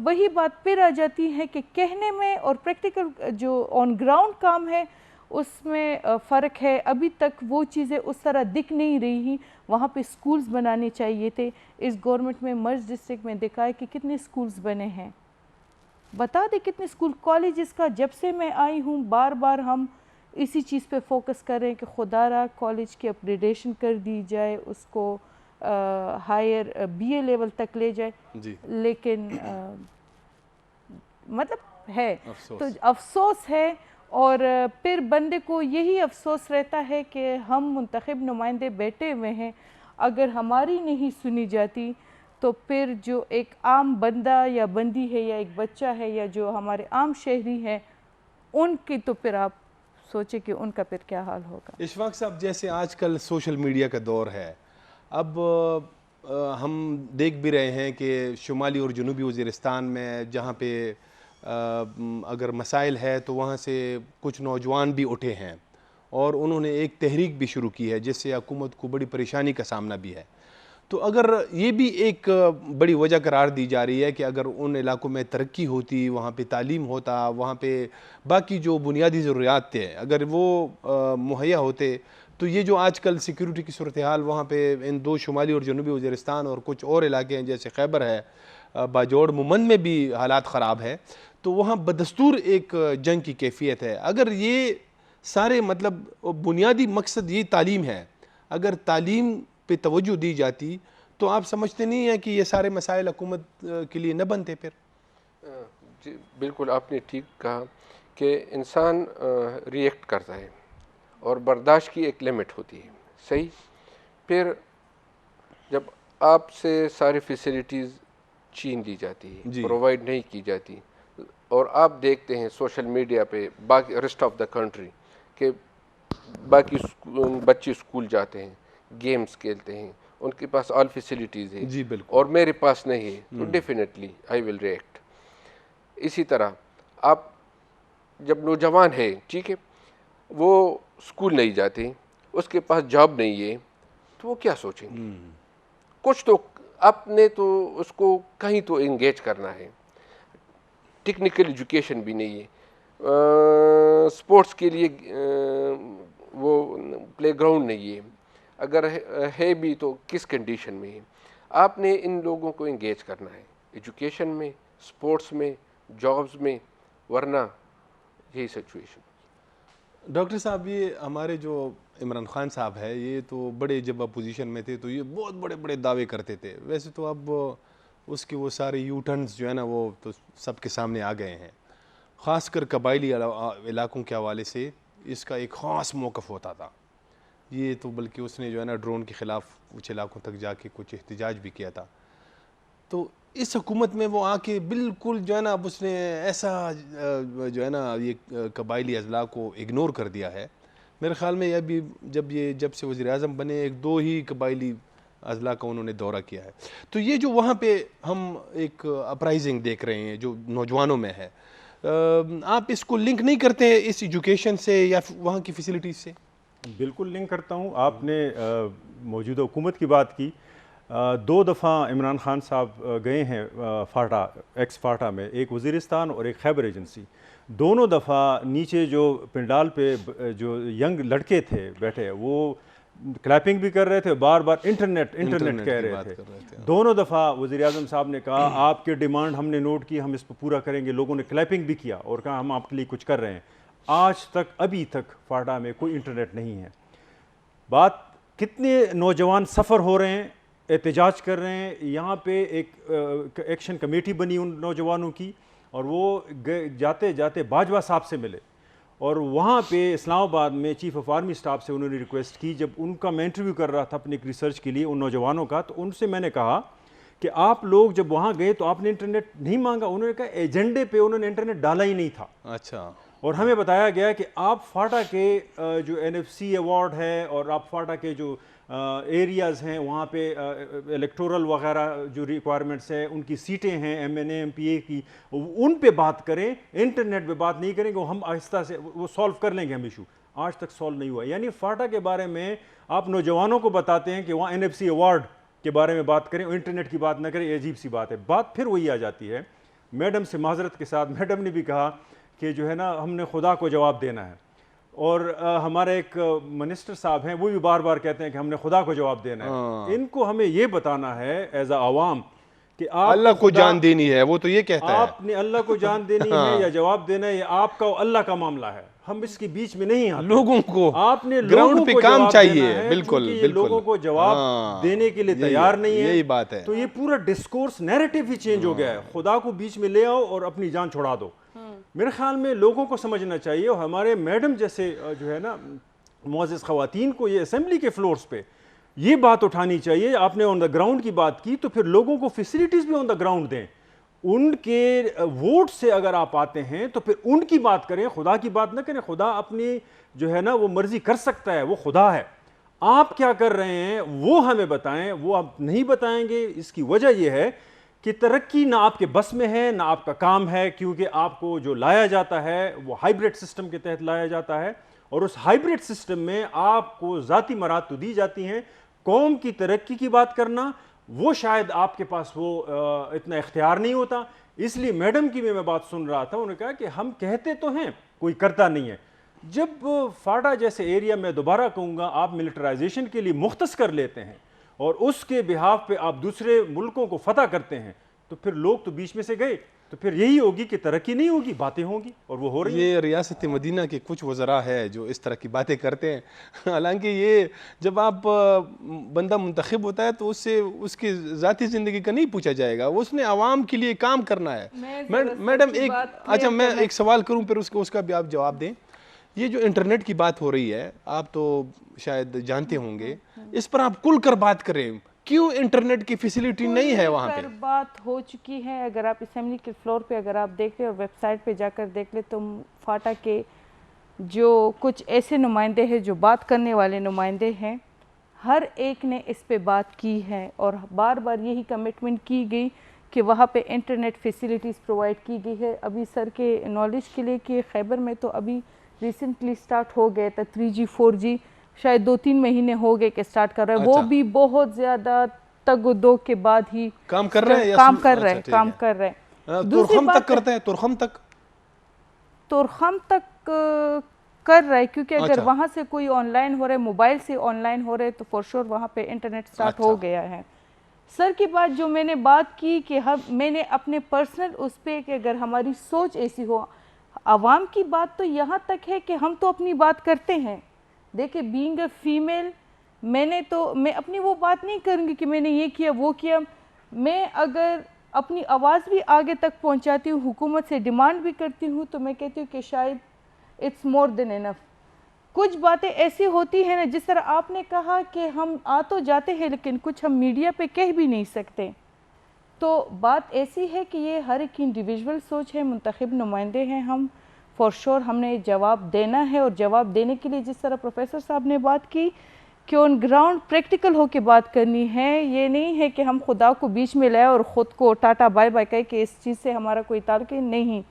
وہی بات پھر آ جاتی ہے کہ کہنے میں اور پریکٹیکل جو آن گراؤنڈ کام ہے اس میں فرق ہے. ابھی تک وہ چیزیں اس طرح دکھ نہیں رہی ہیں. وہاں پہ سکولز بنانے چاہیے تھے. اس گورنمنٹ میں مرج ڈسٹرکٹ میں دیکھا ہے کہ کتنے سکولز بنے ہیں, بتا دیں کتنے سکول. کالجز کا جب سے میں آئی ہوں بار بار ہم اسی چیز پہ فوکس کر رہے ہیں کہ خدا را کالج کی اپگریڈیشن کر دی جائے, اس کو ہائر بی اے لیول تک لے جائے. لیکن مطلب ہے تو افسوس ہے, اور پھر بندے کو یہی افسوس رہتا ہے کہ ہم منتخب نمائندے بیٹھے ہوئے ہیں, اگر ہماری نہیں سنی جاتی تو پھر جو ایک عام بندہ یا بندی ہے یا ایک بچہ ہے یا جو ہمارے عام شہری ہیں ان کی تو پھر آپ سوچیں کہ ان کا پھر کیا حال ہوگا. اشفاق صاحب, جیسے آج کل سوشل میڈیا کا دور ہے, اب ہم دیکھ بھی رہے ہیں کہ شمالی اور جنوبی وزیرستان میں جہاں پہ اگر مسائل ہے تو وہاں سے کچھ نوجوان بھی اٹھے ہیں اور انہوں نے ایک تحریک بھی شروع کی ہے جس سے حکومت کو بڑی پریشانی کا سامنا بھی ہے. تو اگر یہ بھی ایک بڑی وجہ قرار دی جا رہی ہے کہ اگر ان علاقوں میں ترقی ہوتی, وہاں پہ تعلیم ہوتا, وہاں پہ باقی جو بنیادی ضروریات تھے اگر وہ مہیا ہوتے, تو یہ جو آج کل سیکیورٹی کی صورتحال وہاں پہ ان دو شمالی اور جنوبی وزیرستان اور کچھ اور علاقے ہیں جیسے خیبر ہے, باجوڑ, ممن میں بھی حالات خراب ہے, تو وہاں بدستور ایک جنگ کی کیفیت ہے. اگر یہ سارے مطلب بنیادی مقصد یہ تعلیم ہے, اگر تعلیم پہ توجہ دی جاتی تو آپ سمجھتے نہیں ہیں کہ یہ سارے مسائل حکومت کے لیے نہ بنتے پھر؟ جی بالکل آپ نے ٹھیک کہا کہ انسان ری ایکٹ کرتا ہے اور برداشت کی ایک لمٹ ہوتی ہے, صحیح. پھر جب آپ سے ساری فیسلٹیز چھین لی جاتی ہے, پرووائڈ نہیں کی جاتی, اور آپ دیکھتے ہیں سوشل میڈیا پہ باقی ریسٹ آف دا کنٹری کہ باقی بچے اسکول جاتے ہیں, گیمز کھیلتے ہیں, ان کے پاس آل فیسلٹیز ہیں, جی بالکل, اور میرے پاس نہیں ہے, تو ڈیفینیٹلی آئی ول ریئیکٹ. اسی طرح آپ جب نوجوان ہے, ٹھیک ہے, وہ اسکول نہیں جاتے, اس کے پاس جاب نہیں ہے, تو وہ کیا سوچیں گے؟ کچھ تو آپ نے تو اس کو کہیں تو انگیج کرنا ہے. ٹیکنیکل ایجوکیشن بھی نہیں ہے, اسپورٹس کے لیے وہ پلے گراؤنڈ نہیں ہے, اگر ہے بھی تو کس کنڈیشن میں ہے. آپ نے ان لوگوں کو انگیج کرنا ہے ایجوکیشن میں, اسپورٹس میں, جابز میں, ورنہ یہی سچویشن. ڈاکٹر صاحب, یہ ہمارے جو عمران خان صاحب ہے, یہ تو بڑے جب اپوزیشن میں تھے تو یہ بہت بڑے بڑے دعوے کرتے تھے. ویسے تو اب اس کے وہ سارے یو ٹرنز جو ہے نا وہ تو سب کے سامنے آ گئے ہیں. خاص کر قبائلی علاقوں کے حوالے سے اس کا ایک خاص موقف ہوتا تھا. یہ تو بلکہ اس نے جو ہے نا ڈرون کے خلاف کچھ علاقوں تک جا کے کچھ احتجاج بھی کیا تھا. تو اس حکومت میں وہ آ کے بالکل جو ہے نا اب اس نے ایسا جو ہے نا یہ قبائلی اضلاع کو اگنور کر دیا ہے. میرے خیال میں یہ بھی جب سے وزیر اعظم بنے 1-2 ہی قبائلی اضلاع کا انہوں نے دورہ کیا ہے. تو یہ جو وہاں پہ ہم ایک اپرائزنگ دیکھ رہے ہیں جو نوجوانوں میں ہے, آپ اس کو لنک نہیں کرتے اس ایجوکیشن سے یا وہاں کی فیسلٹیز سے؟ بالکل لنک کرتا ہوں. آپ نے موجودہ حکومت کی بات کی. 2 دفعہ عمران خان صاحب گئے ہیں فاٹا, ایکس فاٹا میں, ایک وزیرستان اور ایک خیبر ایجنسی. دونوں دفعہ نیچے جو پنڈال پہ جو ینگ لڑکے تھے بیٹھے, وہ کلیپنگ بھی کر رہے تھے, بار بار انٹرنیٹ کہہ رہے تھے. دونوں دفعہ وزیر اعظم صاحب نے کہا آپ کی ڈیمانڈ ہم نے نوٹ کی, ہم اس پہ پورا کریں گے. لوگوں نے کلیپنگ بھی کیا اور کہا ہم آپ کے لیے کچھ کر رہے ہیں. آج تک ابھی تک فاٹا میں کوئی انٹرنیٹ نہیں ہے. بات کتنے نوجوان سفر ہو رہے ہیں, احتجاج کر رہے ہیں. یہاں پہ ایک ایکشن کمیٹی بنی ان نوجوانوں کی, اور وہ جاتے جاتے باجوہ صاحب سے ملے, اور وہاں پہ اسلام آباد میں چیف آف آرمی اسٹاف سے انہوں نے ریکویسٹ کی. جب ان کا میں انٹرویو کر رہا تھا اپنی ایک ریسرچ کے لیے ان نوجوانوں کا, تو ان سے میں نے کہا کہ آپ لوگ جب وہاں گئے تو آپ نے انٹرنیٹ نہیں مانگا. انہوں نے کہا ایجنڈے پہ انہوں نے انٹرنیٹ ڈالا ہی نہیں تھا. اچھا. اور ہمیں بتایا گیا کہ آپ فاٹا کے جو NFC ایوارڈ ہے اور آپ فاٹا کے جو ایریاز ہیں وہاں پہ الیکٹورل وغیرہ جو ریکوائرمنٹس ہیں, ان کی سیٹیں ہیں MNA MPA کی, ان پہ بات کریں, انٹرنیٹ پہ بات نہیں کریں گے. ہم آہستہ سے وہ سولو کر لیں گے ہم ایشو. آج تک سولو نہیں ہوا. یعنی فاٹا کے بارے میں آپ نوجوانوں کو بتاتے ہیں کہ وہاں NFC ایوارڈ کے بارے میں بات کریں, انٹرنیٹ کی بات نہ کریں. یہ عجیب سی بات ہے. بات پھر وہی آ جاتی ہے. میڈم سے معذرت کے ساتھ, میڈم نے بھی کہا کہ جو ہے نا ہم نے خدا کو جواب دینا ہے, اور ہمارے ایک منسٹر صاحب ہیں وہ بھی بار بار کہتے ہیں کہ ہم نے خدا کو جواب دینا ہے. ان کو ہمیں یہ بتانا ہے ایز اے عوام کہ آپ اللہ کو جان دینی ہے, وہ تو یہ کہتا ہے آپ نے اللہ کو جان دینی ہے یا جواب دینا ہے, یہ آپ کا اللہ کا معاملہ ہے. ہم اس کے بیچ میں نہیں آتے. لوگوں کو آپ نے گراؤنڈ پہ کام چاہیے. بالکل یہ لوگوں کو جواب دینے کے لیے تیار نہیں ہے. یہی بات ہے. تو یہ پورا ڈسکورس نیریٹو ہی چینج ہو گیا ہے. خدا کو بیچ میں لے آؤ اور اپنی جان چھڑا دو. میرے خیال میں لوگوں کو سمجھنا چاہیے, اور ہمارے میڈم جیسے جو ہے نا معزز خواتین کو یہ اسمبلی کے فلورز پہ یہ بات اٹھانی چاہیے. آپ نے آن دا گراؤنڈ کی بات کی, تو پھر لوگوں کو فیسلٹیز بھی آن دا گراؤنڈ دیں. ان کے ووٹ سے اگر آپ آتے ہیں تو پھر ان کی بات کریں, خدا کی بات نہ کریں. خدا اپنی جو ہے نا وہ مرضی کر سکتا ہے, وہ خدا ہے. آپ کیا کر رہے ہیں وہ ہمیں بتائیں. وہ آپ نہیں بتائیں گے. اس کی وجہ یہ ہے کہ ترقی نہ آپ کے بس میں ہے نہ آپ کا کام ہے, کیونکہ آپ کو جو لایا جاتا ہے وہ ہائیبرڈ سسٹم کے تحت لایا جاتا ہے, اور اس ہائیبرڈ سسٹم میں آپ کو ذاتی مراد تو دی جاتی ہیں. قوم کی ترقی کی بات کرنا وہ شاید آپ کے پاس وہ اتنا اختیار نہیں ہوتا. اس لیے میڈم کی میں بات سن رہا تھا, انہوں نے کہا کہ ہم کہتے تو ہیں کوئی کرتا نہیں ہے. جب فاٹا جیسے ایریا میں دوبارہ کہوں گا آپ ملٹرائزیشن کے لیے مختص کر لیتے ہیں اور اس کے بہاف پہ آپ دوسرے ملکوں کو فتح کرتے ہیں, تو پھر لوگ تو بیچ میں سے گئے, تو پھر یہی ہوگی کہ ترقی نہیں ہوگی, باتیں ہوں گی, اور وہ ہو رہی ہیں. یہ ریاست مدینہ کے کچھ وزراء ہے جو اس طرح کی باتیں کرتے ہیں. حالانکہ یہ جب آپ بندہ منتخب ہوتا ہے تو اس سے اس کی ذاتی زندگی کا نہیں پوچھا جائے گا, اس نے عوام کے لیے کام کرنا ہے. میڈم ایک اچھا میں ایک سوال کروں پھر اس کا بھی آپ جواب دیں. یہ جو انٹرنیٹ کی بات ہو رہی ہے آپ تو شاید جانتے ہوں گے, اس پر آپ کھل کر بات کریں. کیوں انٹرنیٹ کی فیسلٹی نہیں ہے وہاں پہ؟ بات ہو چکی ہے. اگر آپ اسمبلی کے فلور پہ اگر آپ دیکھ لیں اور ویب سائٹ پہ جا کر دیکھ لیں تو فاٹا کے جو کچھ ایسے نمائندے ہیں جو بات کرنے والے نمائندے ہیں, ہر ایک نے اس پہ بات کی ہے, اور بار بار یہی کمٹمنٹ کی گئی کہ وہاں پہ انٹرنیٹ فیسلٹیز پرووائڈ کی گئی ہے. ابھی سر کے نالج کے لیے کہ خیبر میں تو ابھی ریسنٹلی سٹارٹ ہو گیا تھا 3G 4G, شاید 2-3 مہینے ہو گئے کہ سٹارٹ کر رہا ہے. وہ بھی بہت زیادہ تگ و دو کے بعد ہی کام کر رہے ہیں. کام کر رہے ہیں. ترخم تک کرتے ہیں, ترخم تک کر رہے, کیونکہ اگر وہاں سے کوئی آن لائن ہو رہا ہے, موبائل سے آن لائن ہو رہے, تو فور شور وہاں پہ انٹرنیٹ سٹارٹ ہو گیا ہے. سر کی بات جو میں نے بات کی کہ میں نے اپنے پرسنل اس پہ کہ اگر ہماری سوچ ایسی ہو, عوام کی بات تو یہاں تک ہے کہ ہم تو اپنی بات کرتے ہیں. دیکھیں بینگ اے فیمیل میں اپنی وہ بات نہیں کروں گی کہ میں نے یہ کیا وہ کیا. میں اگر اپنی آواز بھی آگے تک پہنچاتی ہوں, حکومت سے ڈیمانڈ بھی کرتی ہوں, تو میں کہتی ہوں کہ شاید اٹس مور دین انف. کچھ باتیں ایسی ہوتی ہیں نا, جس طرح آپ نے کہا کہ ہم آ تو جاتے ہیں لیکن کچھ ہم میڈیا پہ کہہ بھی نہیں سکتے. تو بات ایسی ہے کہ یہ ہر ایک انڈیویژول سوچ ہے. منتخب نمائندے ہیں ہم, فور شور ہم نے جواب دینا ہے, اور جواب دینے کے لیے جس طرح پروفیسر صاحب نے بات کی کہ آن گراؤنڈ پریکٹیکل ہو کے بات کرنی ہے. یہ نہیں ہے کہ ہم خدا کو بیچ میں لائے اور خود کو ٹاٹا بائی بائی کہے کہ اس چیز سے ہمارا کوئی تعلق نہیں.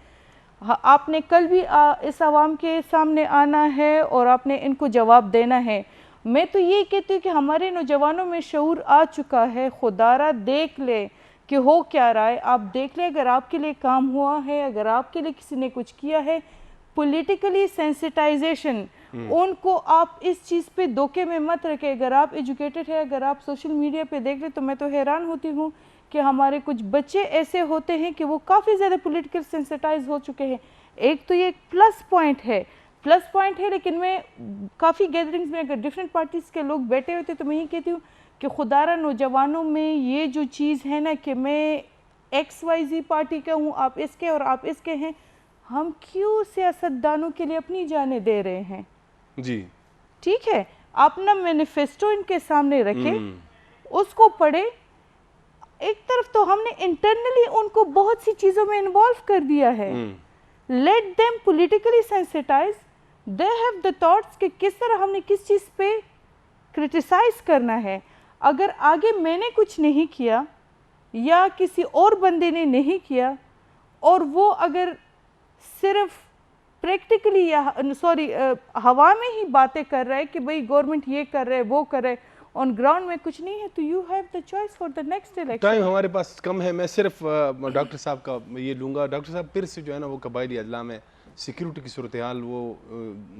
آپ نے کل بھی اس عوام کے سامنے آنا ہے اور آپ نے ان کو جواب دینا ہے. میں تو یہ کہتی ہوں کہ ہمارے نوجوانوں میں شعور آ چکا ہے. خدا را دیکھ لے کہ ہو کیا رہا ہے. آپ دیکھ لیں اگر آپ کے لیے کام ہوا ہے, اگر آپ کے لیے کسی نے کچھ کیا ہے. پولیٹیکلی سینسٹائزیشن ان کو آپ اس چیز پہ دھوکے میں مت رکھیں. اگر آپ ایجوکیٹڈ ہے, اگر آپ سوشل میڈیا پہ دیکھ لیں تو میں تو حیران ہوتی ہوں کہ ہمارے کچھ بچے ایسے ہوتے ہیں کہ وہ کافی زیادہ پولیٹیکل سینسٹائز ہو چکے ہیں. ایک تو یہ پلس پوائنٹ ہے, لیکن میں کافی گیدرنگز میں اگر ڈفرینٹ پارٹیز کے لوگ بیٹھے ہوتے تو میں یہ کہتی ہوں کہ خدا را نوجوانوں میں یہ جو چیز ہے نا کہ میں ایکس وائی زی پارٹی کا ہوں, آپ اس کے اور آپ اس کے ہیں, ہم کیوں سیاستدانوں کے لیے اپنی جانیں دے رہے ہیں؟ جی ٹھیک ہے, آپ نا مینیفیسٹو ان کے سامنے رکھیں, اس کو پڑھیں. ایک طرف تو ہم نے انٹرنلی ان کو بہت سی چیزوں میں انوالو کر دیا ہے. Let them politically sensitise, they have the thoughts کہ کس طرح ہم نے کس چیز پہ کرٹیسائز کرنا ہے. اگر آگے میں نے کچھ نہیں کیا یا کسی اور بندے نے نہیں کیا اور وہ اگر صرف پریکٹیکلی یا ہوا میں ہی باتیں کر رہا ہے کہ بھئی گورنمنٹ یہ کر رہے وہ کر رہے, آن گراؤنڈ میں کچھ نہیں ہے, تو you have the choice for the next election. Time ہمارے پاس کم ہے, میں صرف ڈاکٹر صاحب کا یہ لوں گا. ڈاکٹر صاحب پھر سے جو ہے نا وہ قبائلی اضلاع میں سیکیورٹی کی صورتحال, وہ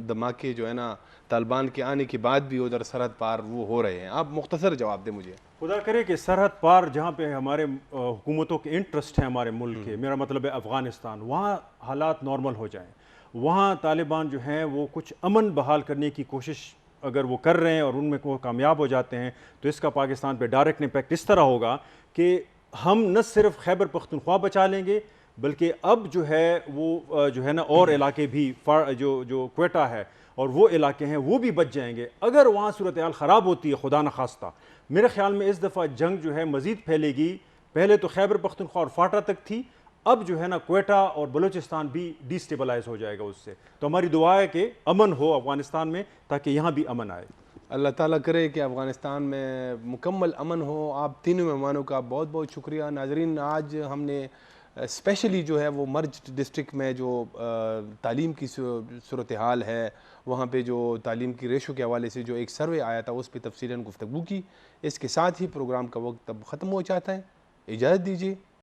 دھماکے جو ہے نا طالبان کے آنے کے بعد بھی ادھر سرحد پار وہ ہو رہے ہیں, آپ مختصر جواب دیں مجھے. خدا کرے کہ سرحد پار جہاں پہ ہمارے حکومتوں کے انٹرسٹ ہیں ہمارے ملک کے, میرا مطلب ہے افغانستان, وہاں حالات نارمل ہو جائیں. وہاں طالبان جو ہیں وہ کچھ امن بحال کرنے کی کوشش اگر وہ کر رہے ہیں اور ان میں وہ کامیاب ہو جاتے ہیں تو اس کا پاکستان پہ ڈائریکٹ امپیکٹ اس طرح ہوگا کہ ہم نہ صرف خیبر پختونخوا بچا لیں گے بلکہ اب جو ہے وہ جو ہے نا اور علاقے بھی جو کوئٹہ ہے اور وہ علاقے ہیں وہ بھی بچ جائیں گے. اگر وہاں صورتحال خراب ہوتی ہے خدا نخواستہ, میرے خیال میں اس دفعہ جنگ جو ہے مزید پھیلے گی. پہلے تو خیبر پختونخوا اور فاٹا تک تھی, اب جو ہے نا کوئٹہ اور بلوچستان بھی ڈی اسٹیبلائز ہو جائے گا اس سے. تو ہماری دعا ہے کہ امن ہو افغانستان میں تاکہ یہاں بھی امن آئے. اللہ تعالیٰ کرے کہ افغانستان میں مکمل امن ہو. آپ تینوں مہمانوں کا بہت بہت شکریہ. ناظرین, آج ہم نے اسپیشلی جو ہے وہ مرج ڈسٹرکٹ میں جو تعلیم کی صورتحال ہے, وہاں پہ جو تعلیم کی ریشو کے حوالے سے جو ایک سروے آیا تھا اس پہ تفصیلاً گفتگو کی. اس کے ساتھ ہی پروگرام کا وقت اب ختم ہو جاتا ہے. اجازت دیجیے.